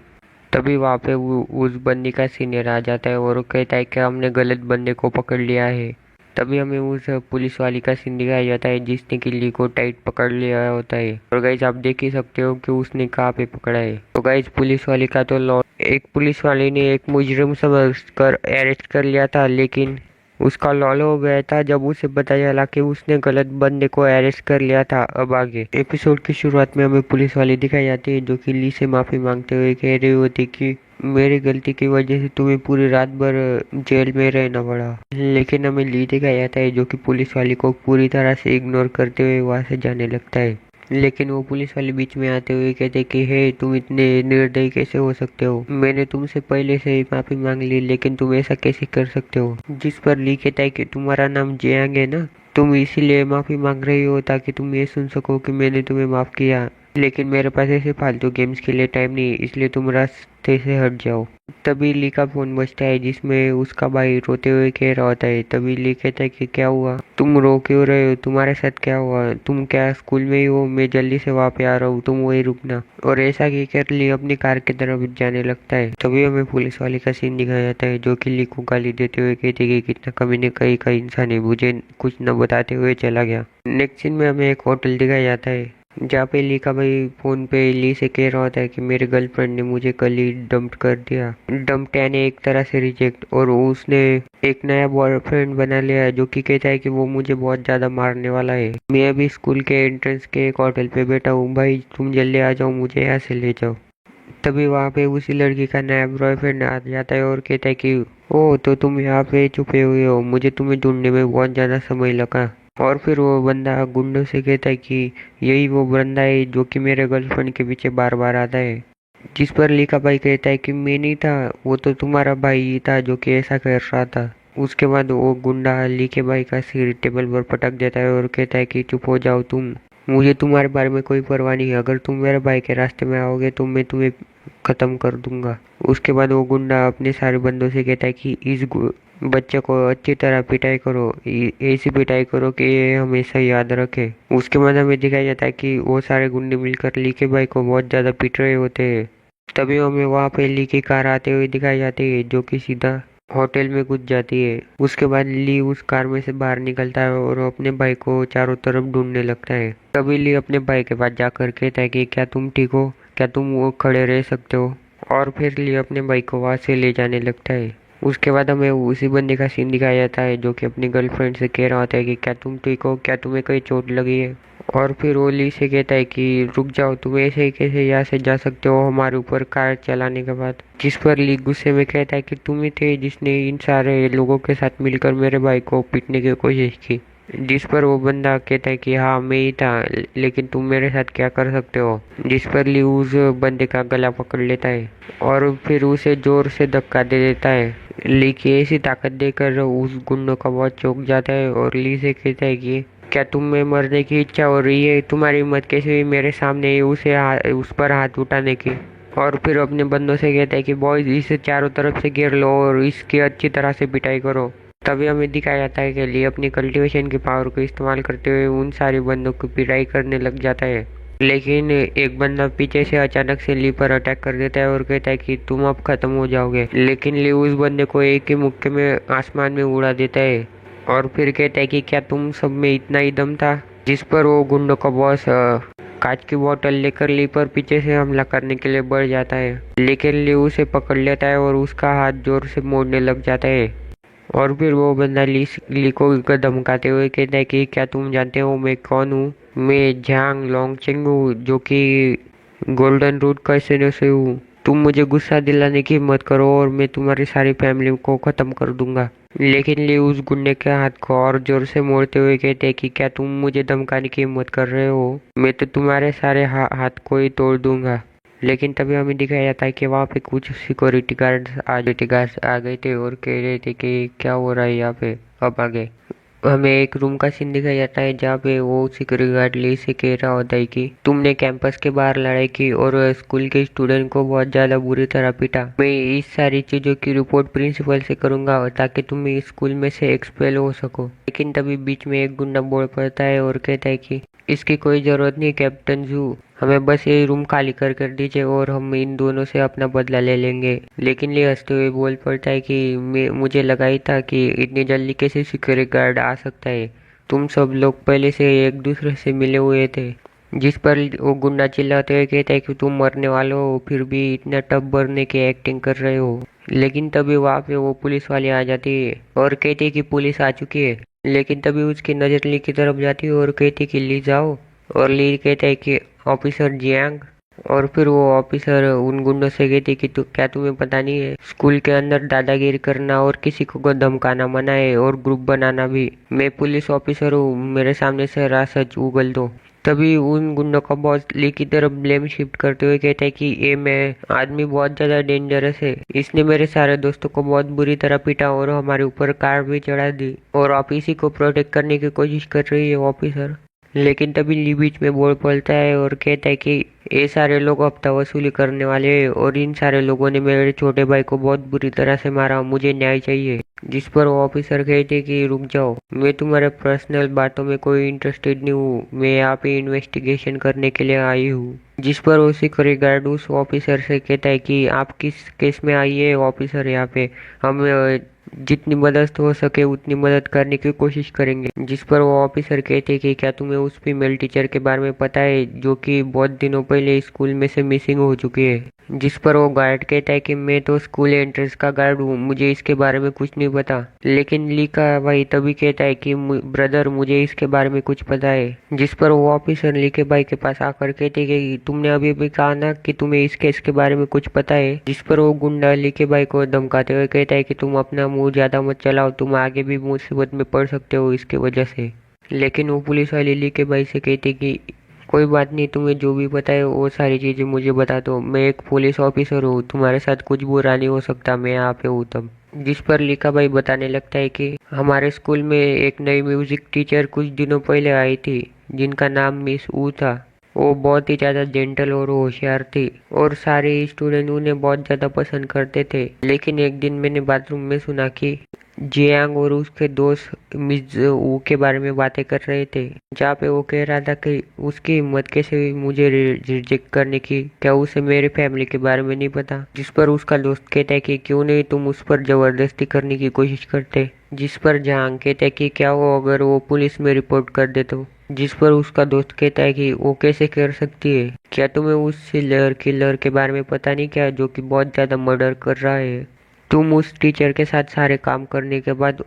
तभी वहाँ पे उस बंदी का सीनियर आ जाता है और वो कहता है कि हमने गलत बंदे को पकड़ लिया है। तभी हमें उस पुलिस वाली का सीन दिखाया जाता है जिसने किल्ली को टाइट पकड़ लिया होता है। और गाइस आप देख ही सकते हो कि उसने कहाँ पे पकड़ा है। तो गाइस पुलिस वाली का तो एक पुलिस वाले ने एक मुजरिम समझकर अरेस्ट कर लिया था, लेकिन उसका लॉल हो गया था जब उसे पता चला कि उसने गलत बंदे को अरेस्ट कर लिया था। अब आगे एपिसोड की शुरुआत में हमें पुलिस वाली दिखाई जाती है जो कि ली से माफी मांगते हुए कह रही होती कि मेरी गलती की वजह से तुम्हें पूरी रात भर जेल में रहना पड़ा। लेकिन हमें ली दिखाया जाता है जो कि पुलिस वाली को पूरी तरह से इग्नोर करते हुए वहां से जाने लगता है। लेकिन वो पुलिस वाले बीच में आते हुए कहते कि हे तुम इतने निर्दयी कैसे हो सकते हो, मैंने तुमसे पहले से ही माफी मांग ली, लेकिन तुम ऐसा कैसे कर सकते हो। जिस पर ली कहता है कि तुम्हारा नाम जियांग है ना, तुम इसीलिए माफी मांग रही हो ताकि तुम ये सुन सको कि मैंने तुम्हें माफ किया, लेकिन मेरे पास ऐसे फालतू गेम्स के लिए टाइम नहीं, इसलिए तुम रास्ते से हट जाओ। तभी ली का फोन बजता है जिसमें उसका भाई रोते हुए कह रहा होता है। तभी ली कहता है कि क्या हुआ, तुम रो क्यों रहे हो, तुम्हारे साथ क्या हुआ, तुम क्या स्कूल में ही हो, मैं जल्दी से वहाँ पे आ रहा हूँ, तुम वही रुकना। और ऐसा कहकर ली अपनी कार की तरफ जाने लगता है। तभी हमें पुलिस वाले का सीन दिखाया जाता है जो कि ली को गाली देते हुए कहती है कि कितना कमीने कहीं का इंसान है, मुझे कुछ न बताते हुए चला गया। नेक्स्ट सीन में हमें एक होटल दिखाया जाता है जहाँ पे ली का भाई फोन पे ली से कह रहा होता है कि मेरे गर्लफ्रेंड ने मुझे कल ही डंप कर दिया। डंप यानी एक तरह से रिजेक्ट, और उसने एक नया बॉयफ्रेंड बना लिया है जो कि कहता है कि वो मुझे बहुत ज्यादा मारने वाला है। मैं अभी स्कूल के एंट्रेंस के एक होटल पे बैठा हूँ, भाई तुम जल्दी आ जाओ, मुझे यहाँ से ले जाओ। तभी वहाँ पे उसी लड़की का नया बॉयफ्रेंड आ जाता है और कहता है कि ओ तो तुम यहाँ पे छुपे हुए हो, मुझे तुम्हें ढूंढने में बहुत ज्यादा समय लगा। और फिर वो बंदा गुंडों से कहता है कि यही वो बंदा है जो कि मेरे गर्लफ्रेंड के पीछे बार बार आता है। जिस पर ली का भाई कहता है कि मैं नहीं था, वो तो तुम्हारा भाई ही था जो कि ऐसा कर रहा था। उसके बाद वो गुंडा ली के भाई का सिर टेबल पर पटक देता है और कहता है कि चुप हो जाओ तुम, मुझे तुम्हारे बारे में कोई परवाह नहीं है, अगर तुम मेरे भाई के रास्ते में आओगे तो मैं तुम्हें खत्म कर दूंगा। उसके बाद वो गुंडा अपने सारे बंदों से कहता है कि इस बच्चे को अच्छी तरह पिटाई करो, ऐसी पिटाई करो कि ये हमेशा याद रखे। उसके बाद हमें दिखाया जाता है कि वो सारे गुंडे मिलकर ली के भाई को बहुत ज्यादा पीट रहे होते हैं। तभी हमें वहाँ पे ली की कार आते हुए दिखाई जाती है जो कि सीधा होटल में घुस जाती है। उसके बाद ली उस कार में से बाहर निकलता है और अपने भाई को चारों तरफ ढूंढने लगता है। तभी ली अपने भाई के पास जाकर कहता है कि क्या तुम ठीक हो, क्या तुम वो खड़े रह सकते हो। और फिर ली अपने भाई को वहां से ले जाने लगता है। उसके बाद हमें उसी बंदे का सीन दिखाया जाता है जो कि अपनी गर्लफ्रेंड से कह रहा होता है कि क्या तुम ठीक हो, क्या तुम्हें कहीं चोट लगी है। और फिर वो ली से कहता है कि रुक जाओ, तुम ऐसे ही कैसे यहाँ से जा सकते हो हमारे ऊपर कार चलाने के बाद। जिस पर ली गुस्से में कहता है कि तुम ही थे जिसने इन सारे लोगों के साथ मिलकर मेरे भाई को पीटने की कोशिश की। जिस पर वो बंदा कहता है कि हाँ मैं ही था, लेकिन तुम मेरे साथ क्या कर सकते हो। जिस पर ली उस बंदे का गला पकड़ लेता है और फिर उसे जोर से धक्का दे देता है। ली की ऐसी ताकत देकर उस गुंडों का बहुत चौंक जाता है और ली से कहता है कि क्या तुम्हें मरने की इच्छा हो रही है? तुम्हारी हिम्मत कैसे हुई मेरे सामने उस पर हाथ उठाने की? और फिर अपने बंदों से कहता है कि बॉयज इसे चारों तरफ से घेर लो और इसकी अच्छी तरह से पिटाई करो। तभी हमें दिखाया जाता है कि ली अपनी कल्टीवेशन की पावर को इस्तेमाल करते हुए उन सारे बंदों की पिटाई करने लग जाता है। लेकिन एक बंदा पीछे से अचानक से ली पर अटैक कर देता है और कहता है कि तुम अब खत्म हो जाओगे। लेकिन ली उस बंदे को एक ही मुक्के में आसमान में उड़ा देता है और फिर कहता है कि क्या तुम सब में इतना ही दम था? जिस पर वो गुंडों का बॉस कांच की बोतल लेकर ली पर पीछे से हमला करने के लिए बढ़ जाता है। लेकिन ली उसे पकड़ लेता है और उसका हाथ जोर से मोड़ने लग जाता है। और फिर वो बंदा ली को धमकाते हुए कहता है कि क्या तुम जानते हो मैं कौन हूँ? मैं झांग लोंगचेंग हूँ, जो कि गोल्डन रूट का सैन्य से हूँ। तुम मुझे गुस्सा दिलाने की हिम्मत करो और मैं तुम्हारी सारी फैमिली को खत्म कर दूंगा। लेकिन ली उस गुंडे के हाथ को और जोर से मोड़ते हुए कहते हैं कि क्या तुम मुझे धमकाने की हिम्मत कर रहे हो? मैं तो तुम्हारे सारे हाथ को ही तोड़ दूंगा। लेकिन तभी हमें दिखाया जाता है कि वहाँ पे कुछ सिक्योरिटी गार्ड्स आ गए थे और कह रहे थे कि क्या हो रहा है यहाँ पे। अब आगे हमें एक रूम का सीन दिखाया जाता है जहाँ पे वो सिक्योरिटी गार्ड ली से कह रहा होता है कि तुमने कैंपस के बाहर लड़ाई की और स्कूल के स्टूडेंट को बहुत ज़्यादा बुरी तरह पीटा। मैं इस सारी चीज़ों की रिपोर्ट प्रिंसिपल से करूँगा ताकि तुम इस स्कूल में से एक्सपेल हो सको। लेकिन तभी बीच में एक गुंडा बोल पड़ता है और कहता है कि इसकी कोई ज़रूरत नहीं कैप्टन जू, हमें बस ये रूम खाली कर दीजिए और हम इन दोनों से अपना बदला ले लेंगे। लेकिन ये हंसते हुए बोल पड़ता है कि मुझे लगा ही था कि इतनी जल्दी कैसे सिक्योरिटी गार्ड आ सकता है, तुम सब लोग पहले से एक दूसरे से मिले हुए थे। जिस पर वो गुंडा चिल्लाते हुए कहता है कि तुम मरने वाले हो फिर भी इतना टफ भरने की एक्टिंग कर रहे हो। लेकिन तभी वहाँ पे वो पुलिस वाले आ जाती है और कहती है कि पुलिस आ चुकी है। लेकिन तभी उसकी नज़र ली की तरफ जाती है और कहती है कि ली जाओ। और ली कहता है कि ऑफिसर जियांग। और फिर वो ऑफिसर उन गुंडों से कहती कि क्या तुम्हें पता नहीं है स्कूल के अंदर दादागिरी करना और किसी को धमकाना मना है और ग्रुप बनाना भी। मैं पुलिस ऑफिसर हूँ, मेरे सामने से सच उगल दो। तभी उन गुंडों का बॉस ली की तरफ ब्लेम शिफ्ट करते हुए कहता है कि ये मैं आदमी बहुत ज्यादा डेंजरस है, इसने मेरे सारे दोस्तों को बहुत बुरी तरह पीटा और हमारे ऊपर कार भी चढ़ा दी और आप इसी को प्रोटेक्ट करने की कोशिश कर रही है ऑफिसर। लेकिन तभी ली बीच में बोल पड़ता है और कहता है कि ये सारे लोग हफ्ता वसूली करने वाले हैं और इन सारे लोगों ने मेरे छोटे भाई को बहुत बुरी तरह से मारा, मुझे न्याय चाहिए। जिस पर वो ऑफिसर कहते कि रुक जाओ, मैं तुम्हारे पर्सनल बातों में कोई इंटरेस्टेड नहीं हूँ, मैं यहाँ पे इन्वेस्टिगेशन करने के लिए आई हूँ। जिस पर वो सिक्योरिटी गार्ड उस ऑफिसर से कहता है कि आप किस केस में आई है ऑफिसर, यहाँ पे हम जितनी मदद हो सके उतनी मदद करने की कोशिश करेंगे। जिस पर वो ऑफिसर कहते कि क्या तुम्हें उस फीमेल टीचर के बारे में पता है जो कि बहुत दिनों पहले स्कूल में से मिसिंग हो चुकी है। जिस पर वो गार्ड कहता है कि मैं तो स्कूल एंट्रेंस का गार्ड हूँ, मुझे इसके बारे में कुछ नहीं पता। लेकिन ली का भाई तभी कहता है कि ब्रदर मुझे इसके बारे में कुछ पता है। जिस पर वो ऑफिसर ली के भाई के पास आकर कहते कि तुमने अभी भी कहा ना कि तुम्हें इस केस के बारे में कुछ पता है। जिस पर वो गुंडा ली के भाई को धमकाते हुए कहता है कि तुम अपना मुंह ज्यादा मत चलाओ, तुम आगे भी मुसीबत में पड़ सकते हो इसके वजह से। लेकिन वो पुलिस वाले ली के भाई से कहते कि कोई बात नहीं, तुम्हें जो भी पता है वो सारी चीजें मुझे बता दो, मैं एक पुलिस ऑफिसर हूँ, तुम्हारे साथ कुछ बुरा नहीं हो सकता, मैं यहाँ पे हूँ तब। जिस पर लिखा भाई बताने लगता है कि हमारे स्कूल में एक नई म्यूजिक टीचर कुछ दिनों पहले आई थी जिनका नाम मिस ऊ था। वो बहुत ही ज़्यादा जेंटल और होशियार थी और सारे स्टूडेंट उन्हें बहुत ज़्यादा पसंद करते थे। लेकिन एक दिन मैंने बाथरूम में सुना कि जियांग और उसके दोस्त मिस वू के बारे में बातें कर रहे थे, जहाँ पे वो कह रहा था कि उसकी हिम्मत कैसे हुई मुझे रिजेक्ट करने की, क्या उसे मेरे फैमिली के बारे में नहीं पता। जिस पर उसका दोस्त कहता है कि क्यों नहीं तुम उस पर जबरदस्ती करने की कोशिश करते। जिस पर जहांग कहता है कि क्या वो अगर वो पुलिस में रिपोर्ट कर दे तो। जिस पर उसका दोस्त कहता है कि वो कैसे कर सकती है, क्या तुम्हें उस सिलर किलर के बारे में पता नहीं क्या, जो कि बहुत ज्यादा मर्डर कर रहा है। तुम उस टीचर के साथ सारे काम करने के बाद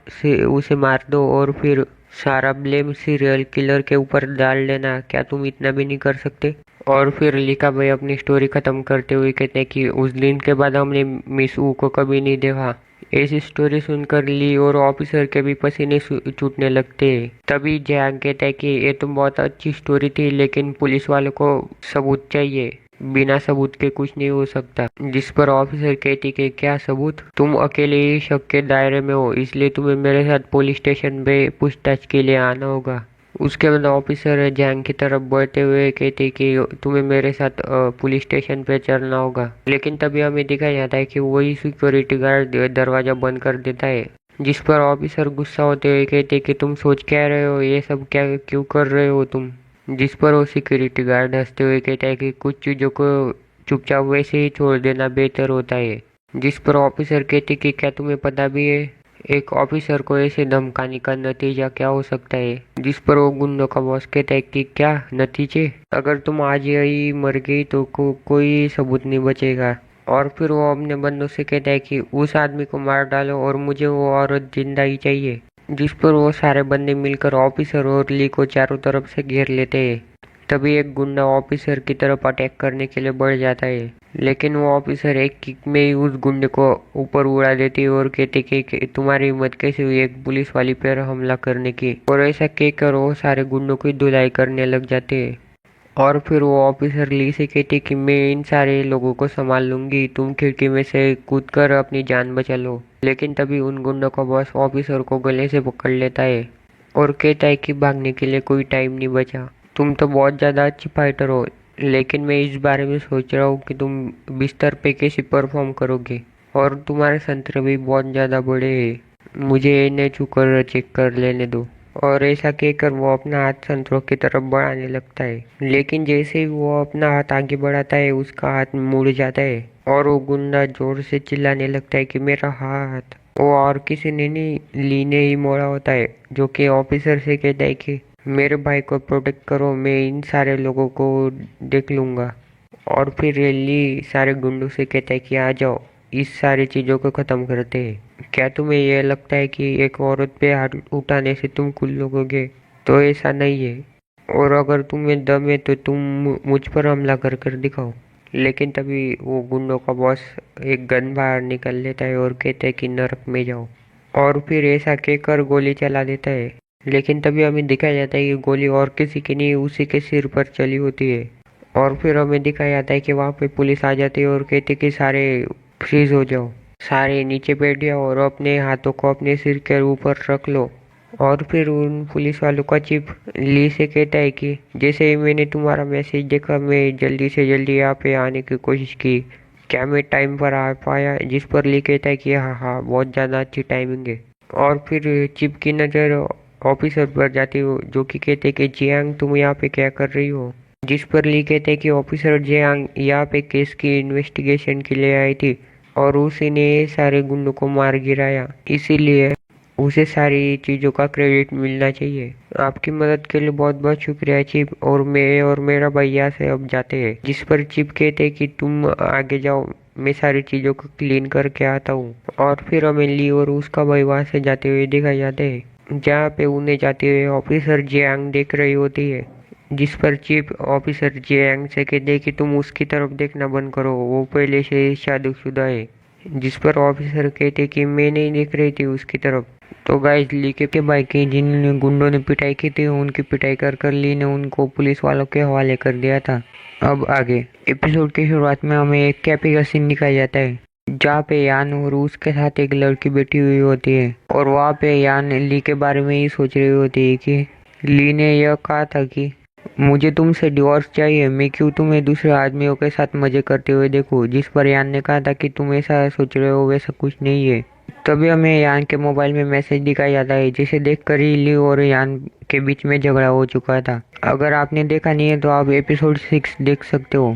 उसे मार दो और फिर सारा ब्लेम सीरियल किलर के ऊपर डाल देना, क्या तुम इतना भी नहीं कर सकते? और फिर लिखा भाई अपनी स्टोरी खत्म करते हुए कहते हैं कि उस दिन के बाद हमने मिस ऊ को कभी नहीं देखा। ऐसी स्टोरी सुनकर ली और ऑफिसर के भी पसीने छूटने लगते हैं। तभी जैंग कहता है कि ये तो बहुत अच्छी स्टोरी थी, लेकिन पुलिस वालों को सबूत चाहिए, बिना सबूत के कुछ नहीं हो सकता। जिस पर ऑफिसर कहती कि क्या सबूत? तुम अकेले ही शक के दायरे में हो, इसलिए तुम्हें मेरे साथ पुलिस स्टेशन पे पूछताछ के लिए आना होगा। उसके बाद ऑफिसर जैंग की तरफ बढ़ते हुए कहते कि तुम्हें मेरे साथ पुलिस स्टेशन पे चलना होगा। लेकिन तभी हमें दिखाया जाता है कि वही सिक्योरिटी गार्ड दरवाजा बंद कर देता है। जिस पर ऑफिसर गुस्सा होते हुए कहते कि तुम सोच क्या रहे हो, ये सब क्या क्यों कर रहे हो तुम? जिस पर वो सिक्योरिटी गार्ड हंसते हुए कहता है कि कुछ चीज़ों को चुपचाप वैसे ही छोड़ देना बेहतर होता है। जिस पर ऑफिसर कहते कि क्या तुम्हें पता भी है एक ऑफिसर को ऐसे धमकाने का नतीजा क्या हो सकता है? जिस पर वो गुंडों का बॉस कहता है कि क्या नतीजे? अगर तुम आज ही मर गई तो कोई सबूत नहीं बचेगा। और फिर वो अपने बंदों से कहता है कि उस आदमी को मार डालो और मुझे वो औरत जिंदा ही चाहिए। जिस पर वो सारे बंदे मिलकर ऑफिसर और ली को चारों तरफ से घेर लेते हैं। तभी एक गुंडा ऑफिसर की तरफ अटैक करने के लिए बढ़ जाता है, लेकिन वो ऑफिसर एक किक में ही उस गुंडे को ऊपर उड़ा देती है और कहते कि तुम्हारी हिम्मत कैसे हुई एक पुलिस वाली पर हमला करने की? और ऐसा कहकर वो सारे गुंडों की धुलाई करने लग जाते हैं। और फिर वो ऑफिसर ली से कहती कि मैं इन सारे लोगों को संभाल लूंगी, तुम खिड़की में से कूदकर अपनी जान बचा लो। लेकिन तभी उन गुंडों का बॉस ऑफिसर को गले से पकड़ लेता है और कहता है कि भागने के लिए कोई टाइम नहीं बचा। तुम तो बहुत ज़्यादा अच्छी फाइटर हो, लेकिन मैं इस बारे में सोच रहा हूँ कि तुम बिस्तर पे कैसे परफॉर्म करोगे, और तुम्हारे संतरे भी बहुत ज़्यादा बड़े हैं, मुझे इन्हें छूकर चेक कर लेने दो। और ऐसा कहकर वो अपना हाथ संतरों की तरफ बढ़ाने लगता है, लेकिन जैसे ही वो अपना हाथ आगे बढ़ाता है उसका हाथ मुड़ जाता है और वो गुंडा जोर से चिल्लाने लगता है कि मेरा हाथ। वो और किसी ने नहीं, ली ने ही मोड़ा होता है, जो कि ऑफिसर से कहता है कि मेरे भाई को प्रोटेक्ट करो, मैं इन सारे लोगों को देख लूँगा। और फिर ली सारे गुंडों से कहता है कि आ जाओ, इस सारी चीज़ों को ख़त्म करते हैं। क्या तुम्हें यह लगता है कि एक औरत पे हाथ उठाने से तुम खुल लोगे? तो ऐसा नहीं है, और अगर तुम्हें दम है तो तुम मुझ पर हमला कर कर दिखाओ। लेकिन तभी वो गुंडों का बॉस एक गन बाहर निकल लेता है और कहता है कि नरक में जाओ, और फिर ऐसा कहकर गोली चला देता है। लेकिन तभी हमें दिखाया जाता है कि गोली और किसी की नहीं, उसी के सिर पर चली होती है। और फिर हमें दिखाया जाता है कि वहाँ पे पुलिस आ जाती है और कहते कि सारे फ्रीज हो जाओ, सारे नीचे बैठ जाओ और अपने हाथों को अपने सिर के ऊपर रख लो। और फिर उन पुलिस वालों का चीफ ली से कहता है कि जैसे ही मैंने तुम्हारा मैसेज देखा मैं जल्दी से जल्दी यहाँ पे आने की कोशिश की, क्या मैं टाइम पर आ पाया? जिस पर ली कहता है कि हाँ हाँ, बहुत ज़्यादा अच्छी टाइमिंग है। और फिर चीफ की नज़र ऑफिसर पर जाती हो, जो कि कहते कि जियांग तुम यहाँ पे क्या कर रही हो? जिस पर ली कहते हैं कि ऑफिसर जियांग यहाँ पे केस की इन्वेस्टिगेशन के लिए आई थी और उसी ने सारे गुंडों को मार गिराया, इसीलिए उसे सारी चीज़ों का क्रेडिट मिलना चाहिए। आपकी मदद के लिए बहुत बहुत शुक्रिया चीफ, और मैं और मेरा भाई यहाँ से अब जाते हैं। जिस पर चीफ कहते हैं कि तुम आगे जाओ, मैं सारी चीज़ों को क्लीन करके आता हूँ। और फिर हमें ली और उसका भाई वहाँ से जाते हुए दिखाई जाते हैं, जहाँ पे उन्हें जाते हुए ऑफिसर जियांग देख रही होती है। जिस पर चीफ ऑफिसर जियांग से कहते हैं कि तुम उसकी तरफ देखना बंद करो, वो पहले से शादीशुदा है। जिस पर ऑफिसर कहते कि मैं नहीं देख रही थी उसकी तरफ। तो गाइस ली के भाई की जिन गुंडों ने पिटाई की थी उनकी पिटाई कर कर ली ने उनको पुलिस वालों के हवाले कर दिया था। अब आगे एपिसोड की शुरुआत में हमें एक कैफे का सीन दिखाया जाता है, जहाँ पे यान और उसके साथ एक लड़की बैठी हुई होती है, और वहाँ पे यान ली के बारे में ही सोच रही होती है कि ली ने यह कहा था कि मुझे तुमसे डिवोर्स चाहिए, मैं क्यों तुम्हें दूसरे आदमियों के साथ मजे करते हुए देखूं। जिस पर यान ने कहा था कि तुम ऐसा सोच रहे हो, वैसा कुछ नहीं है। तभी हमें यान के मोबाइल में मैसेज दिखाया जाता है, जिसे देखकर ही ली और यान के बीच में झगड़ा हो चुका था। अगर आपने देखा नहीं है तो आप एपिसोड 6 देख सकते हो।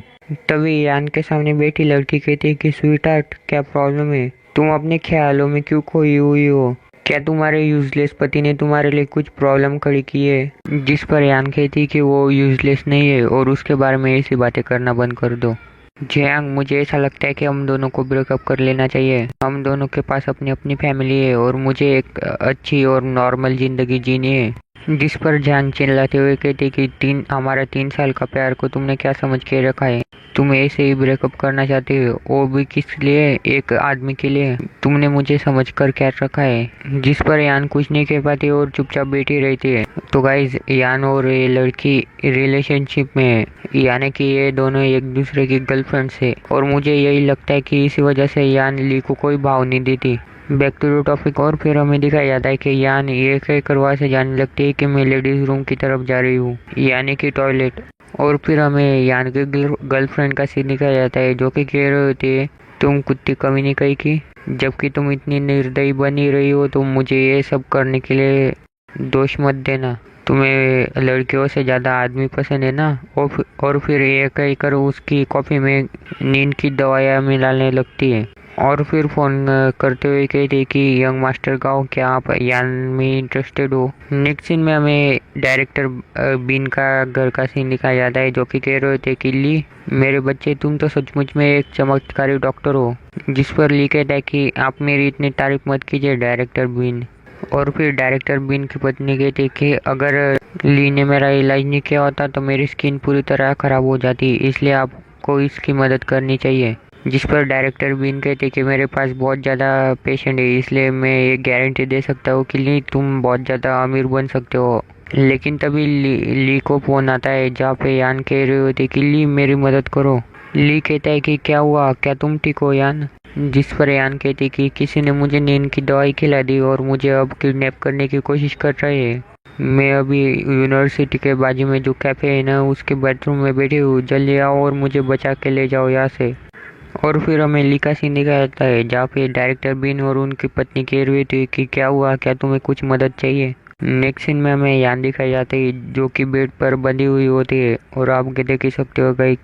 तभी यान के सामने बैठी लड़की कहती है कि स्वीट हार्ट, क्या प्रॉब्लम है? तुम अपने ख्यालों में क्यों खोई हुई हो? क्या तुम्हारे यूजलेस पति ने तुम्हारे लिए कुछ प्रॉब्लम खड़ी की है? जिस पर यान कहती कि वो यूजलेस नहीं है और उसके बारे में ऐसी बातें करना बंद कर दो। जियांग, मुझे ऐसा लगता है कि हम दोनों को ब्रेकअप कर लेना चाहिए। हम दोनों के पास अपनी अपनी फैमिली है और मुझे एक अच्छी और नॉर्मल जिंदगी जीनी है। जिस पर जान चिल्लाते हुए कहती कि हमारा 3 साल का प्यार को तुमने क्या समझ के रखा है। तुम ऐसे ही ब्रेकअप करना चाहते हो, वो भी किस लिए, एक आदमी के लिए। तुमने मुझे समझ कर क्या रखा है। जिस पर यान कुछ नहीं कह पाती और चुपचाप बैठी रहती है। तो गाइज यान और ये लड़की रिलेशनशिप में है, यानी कि ये दोनों एक दूसरे की गर्लफ्रेंड है और मुझे यही लगता है कि इसी वजह से यान ली को कोई भाव नहीं देती। Back to the topic. और फिर हमें दिखाया जाता है कि यान ये कह कर वहाँ से जाने लगती है कि मैं लेडीज रूम की तरफ जा रही हूँ, यानी कि टॉयलेट। और फिर हमें यान के गर्लफ्रेंड का सीन दिखाया जाता है जो कि कह रहे होते है तुम कुत्ती कमी नहीं कही की, जबकि तुम इतनी निर्दयी बनी रही हो तो मुझे ये सब करने के लिए दोष मत देना। तुम्हें लड़कियों से ज़्यादा आदमी पसंद है ना। और फिर ये कह कर उसकी कॉफ़ी में नींद की दवाइयाँ मिलाने लगती है। और फिर फ़ोन करते हुए कहते कि यंग मास्टर का हो, क्या आप यान में इंटरेस्टेड हो। नेक्स्ट सीन में हमें डायरेक्टर बीन का घर का सीन दिखाया जाता है जो कि कह रहे थे कि ली मेरे बच्चे तुम तो सचमुच में एक चमत्कारी डॉक्टर हो। जिस पर ली कहता है कि आप मेरी इतनी तारीफ मत कीजिए डायरेक्टर बीन। और फिर डायरेक्टर बीन की पत्नी कहती कि अगर ली ने मेरा इलाज नहीं किया होता तो मेरी स्किन पूरी तरह ख़राब हो जाती, इसलिए आपको इसकी मदद करनी चाहिए। जिस पर डायरेक्टर बीन कहते कि मेरे पास बहुत ज़्यादा पेशेंट है, इसलिए मैं ये गारंटी दे सकता हूँ कि ली तुम बहुत ज़्यादा अमीर बन सकते हो। लेकिन तभी ली को फ़ोन आता है जहाँ पे यान कह रहे होते कि ली मेरी मदद करो। ली कहता है कि क्या हुआ, क्या तुम ठीक हो यान। जिस पर यान कहती कि किसी ने मुझे नींद की दवाई खिला दी और मुझे अब किडनैप करने की कोशिश कर रहे हैं। मैं अभी यूनिवर्सिटी के बाजू में जो कैफ़े है ना उसके बेडरूम में बैठी हूँ, जल्दी आओ और मुझे बचा के ले जाओ यहाँ से। और फिर हमें ली का सीन दिखाया जाता है जहाँ पे डायरेक्टर बीन और उनकी पत्नी कह रही थी कि क्या हुआ, क्या तुम्हें कुछ मदद चाहिए। नेक्स्ट सीन में हमें यान दिखाई जाती है जो कि बेड पर बंधी हुई होती है और आप देख ही सकते हो गई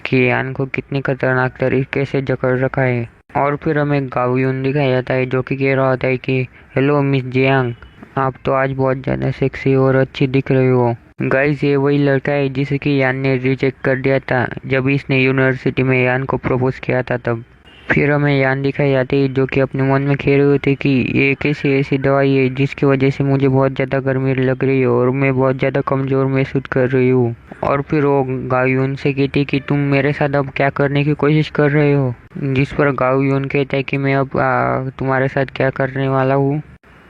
कि यान को कितनी खतरनाक तरीके से जकड़ रखा है। और फिर हमें गावयून दिखाया जाता है जो कि कह रहा होता है कि हेलो मिस जियांग, आप तो आज बहुत ज़्यादा सेक्सी और अच्छी दिख रही हो। गाइस ये वही लड़का है जिसे कि यान ने रिजेक्ट कर दिया था जब इसने यूनिवर्सिटी में यान को प्रपोज किया था तब। फिर हमें यान दिखाई जाती है जो कि अपने मन में खेल रहे होते कि ये कैसी ऐसी दवाई है जिसकी वजह से मुझे बहुत ज़्यादा गर्मी लग रही है और मैं बहुत ज़्यादा कमज़ोर महसूस कर रही हूँ। और फिर वो गावयून से कहती कि तुम मेरे साथ अब क्या करने की कोशिश कर रहे हो। जिस पर गावयून कहता है कि मैं अब तुम्हारे साथ क्या करने वाला हूँ।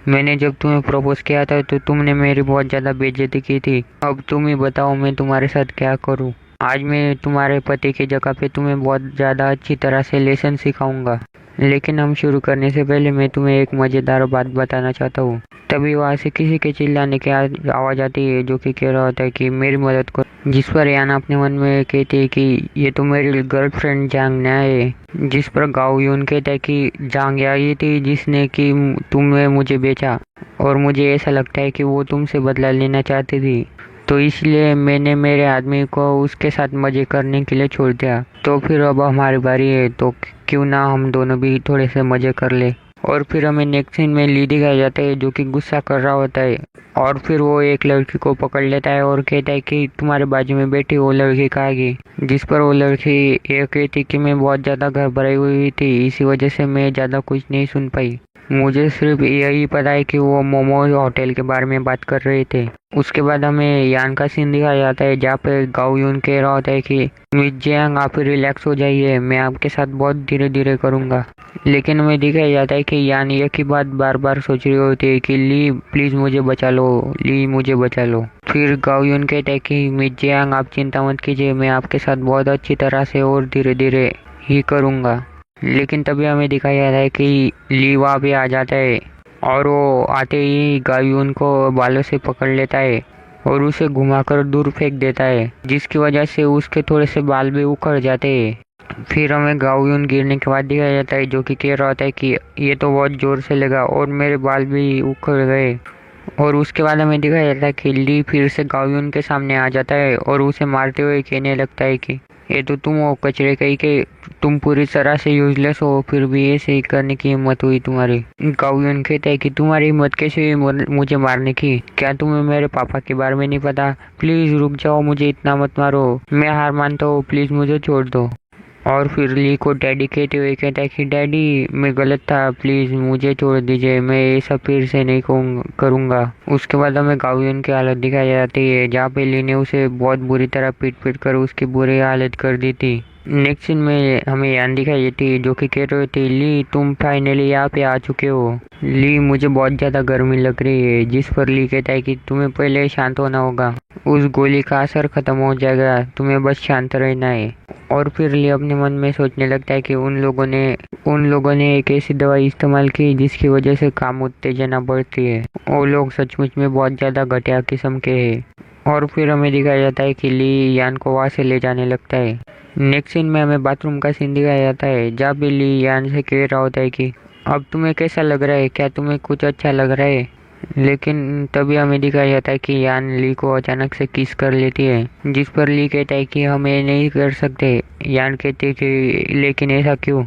मैंने जब तुम्हें प्रपोज किया था तो तुमने मेरी बहुत ज़्यादा बेइज्जती की थी, अब तुम ही बताओ मैं तुम्हारे साथ क्या करूं। आज मैं तुम्हारे पति की जगह पे तुम्हें बहुत ज़्यादा अच्छी तरह से लेसन सिखाऊंगा। लेकिन हम शुरू करने से पहले मैं तुम्हें एक मज़ेदार बात बताना चाहता हूँ। तभी वहाँ से किसी के चिल्लाने की आवाज़ आती है जो कि कह रहा होता है कि मेरी मदद करो। जिस पर यान अपने मन में कहती है कि ये तो मेरी गर्लफ्रेंड जांग न्या है। जिस पर गावयून कहता है कि जांग ये थी जिसने कि तुम्हें मुझे बेचा और मुझे ऐसा लगता है कि वो तुमसे बदला लेना चाहती थी, तो इसलिए मैंने मेरे आदमी को उसके साथ मज़े करने के लिए छोड़ दिया। तो फिर अब हमारी बारी है तो क्यों ना हम दोनों भी थोड़े से मज़े कर ले। और फिर हमें नेक्स्ट सीन में ली दिखाया जाता है जो कि गुस्सा कर रहा होता है और फिर वो एक लड़की को पकड़ लेता है और कहता है कि तुम्हारे बाजू में बैठी वो लड़की कहाँ गई। जिस पर वो लड़की ये कहती कि मैं बहुत ज़्यादा घबराई हुई थी, इसी वजह से मैं ज़्यादा कुछ नहीं सुन पाई। मुझे सिर्फ यही पता है कि वो मोमो होटल के बारे में बात कर रहे थे। उसके बाद हमें यान का सीन दिखाया जाता है जहाँ पे गावयून कह रहा होता है कि मिस जियांग आप रिलैक्स हो जाइए, मैं आपके साथ बहुत धीरे धीरे करूँगा। लेकिन हमें दिखाया जाता है कि यान एक ही बात बार बार सोच रही होती है कि ली प्लीज़ मुझे बचा लो, ली मुझे बचा लो। फिर गावयून कहता है कि मिस जियांग आप चिंता मत कीजिए, मैं आपके साथ बहुत अच्छी तरह से और धीरे धीरे ही करूँगा। लेकिन तभी हमें दिखाया जाता है कि ली वहाँ पे आ जाता है और वो आते ही गावयून को बालों से पकड़ लेता है और उसे घुमाकर दूर फेंक देता है, जिसकी वजह से उसके थोड़े से बाल भी उखड़ जाते हैं। फिर हमें गावयून गिरने के बाद दिखाया जाता है जो कि कह रहा होता है कि ये तो बहुत ज़ोर से लगा और मेरे बाल भी उखड़ गए। और उसके बाद हमें दिखाया जाता है कि ली फिर से गावयून के सामने आ जाता है और उसे मारते हुए कहने लगता है कि ये तो तुम हो कचरे कहीं के, तुम पूरी तरह से यूजलेस हो, फिर भी ऐसे ही करने की हिम्मत हुई तुम्हारी। गावयून कहता है कि तुम्हारी हिम्मत कैसे हुई मुझे मारने की, क्या तुम्हें मेरे पापा के बारे में नहीं पता, प्लीज़ रुक जाओ, मुझे इतना मत मारो, मैं हार मानता हूँ, प्लीज़ मुझे छोड़ दो। और फिर ली को डैडी कहते हुए कहता है कि डैडी मैं गलत था, प्लीज़ मुझे छोड़ दीजिए, मैं ये सब फिर से नहीं करूँगा। उसके बाद हमें गावियन की हालत दिखाई जाती है जहाँ पे ली ने उसे बहुत बुरी तरह पीट पीट कर उसकी बुरी हालत कर दी थी। नेक्स्ट सीन में हमें यान दिखाई देती जो कि कह रही थी ली तुम फाइनली यहाँ पे आ चुके हो। ली मुझे बहुत ज़्यादा गर्मी लग रही है। जिस पर ली कहता है कि तुम्हें पहले शांत होना होगा, उस गोली का असर खत्म हो जाएगा, तुम्हें बस शांत रहना है। और फिर ली अपने मन में सोचने लगता है कि उन लोगों ने एक ऐसी दवाई इस्तेमाल की जिसकी वजह से काम उत्तेजना बढ़ती है। वो लोग सचमुच में बहुत ज़्यादा घटिया किस्म के हैं। और फिर हमें दिखाया जाता है कि ली यान को वहाँ से ले जाने लगता है। नेक्स्ट सीन में हमें बाथरूम का सीन दिखाया जाता है जहाँ पे ली यान से कह रहा होता है कि अब तुम्हें कैसा लग रहा है, क्या तुम्हें कुछ अच्छा लग रहा है। लेकिन तभी हमें दिखाया जाता है कि यान ली को अचानक से किस कर लेती है, जिस पर ली कहता है कि हम ये नहीं कर सकते। यान कहती है कि लेकिन ऐसा क्यों,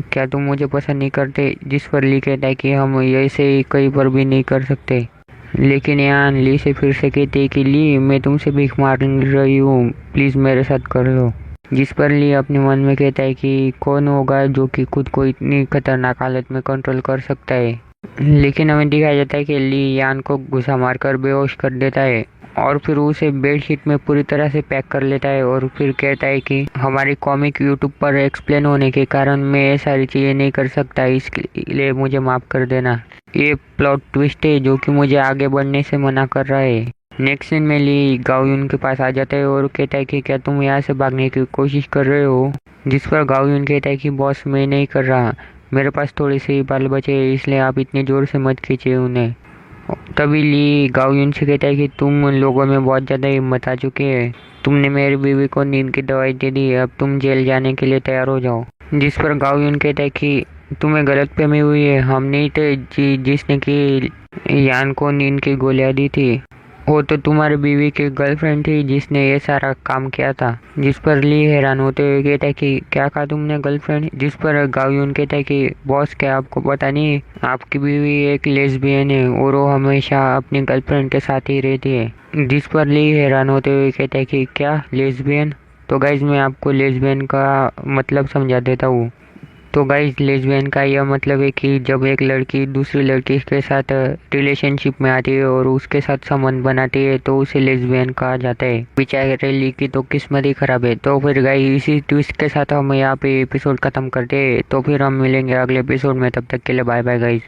क्या तुम मुझे पसंद नहीं करते। जिस पर ली कहता है कि हम ऐसे ही कहीं पर भी नहीं कर सकते। लेकिन यान ली से फिर से कहती है कि ली मैं तुमसे भीख मांग रही हूँ, प्लीज़ मेरे साथ कर लो। जिस पर ली अपने मन में कहता है कि कौन होगा जो कि खुद को इतनी खतरनाक हालत में कंट्रोल कर सकता है। लेकिन हमें दिखाया जाता है कि ली यान को घुसा मारकर बेहोश कर देता है और फिर उसे बेडशीट में पूरी तरह से पैक कर लेता है और फिर कहता है कि हमारी कॉमिक यूट्यूब पर एक्सप्लेन होने के कारण मैं ये सारी चीज़ें नहीं कर सकता, इसलिए मुझे माफ़ कर देना। ये प्लॉट ट्विस्ट है जो कि मुझे आगे बढ़ने से मना कर रहा है। नेक्स्ट सीन में ली गाओयुन के पास आ जाता है और कहता है कि क्या तुम यहाँ से भागने की कोशिश कर रहे हो। जिस पर गाओयुन कहता है कि बॉस मैं नहीं कर रहा, मेरे पास थोड़े से ही बाल बचे हैं, इसलिए आप इतने ज़ोर से मत खींचिए उन्हें। तभी ली गाओयुन से कहता है कि तुम लोगों में बहुत ज़्यादा हिम्मत आ चुकी है, तुमने मेरी बीवी को नींद की दवाई दे दी, अब तुम जेल जाने के लिए तैयार हो जाओ। जिस पर गाओयुन कहता है कि तुम्हें गलतफहमी हुई है, हम नहीं थे जिसने कि यान को नींद की गोलियां दी थी, वो तो तुम्हारी बीवी की गर्लफ्रेंड थी जिसने ये सारा काम किया था। जिस पर ली हैरान होते हुए कहता है कि क्या कहा तुमने, गर्लफ्रेंड। जिस पर गाओयुन कहता है कि बॉस क्या आपको पता नहीं, आपकी बीवी एक लेस्बियन है और वो हमेशा अपनी गर्लफ्रेंड के साथ ही रहती है। जिस पर ली हैरान होते हुए कहता है कि क्या लेस्बियन। तो गाइज मैं आपको लेस्बियन का मतलब समझा देता हूँ। तो गाइज लेस्बियन का यह मतलब है कि जब एक लड़की दूसरी लड़की के साथ रिलेशनशिप में आती है और उसके साथ संबंध बनाती है तो उसे लेस्बियन कहा जाता है। बेचारे ली की तो किस्मत ही खराब है। तो फिर गाइज इसी ट्विस्ट के साथ हम यहाँ पे एपिसोड खत्म करते हैं। तो फिर हम मिलेंगे अगले एपिसोड में, तब तक के लिए बाय बाय गाइज।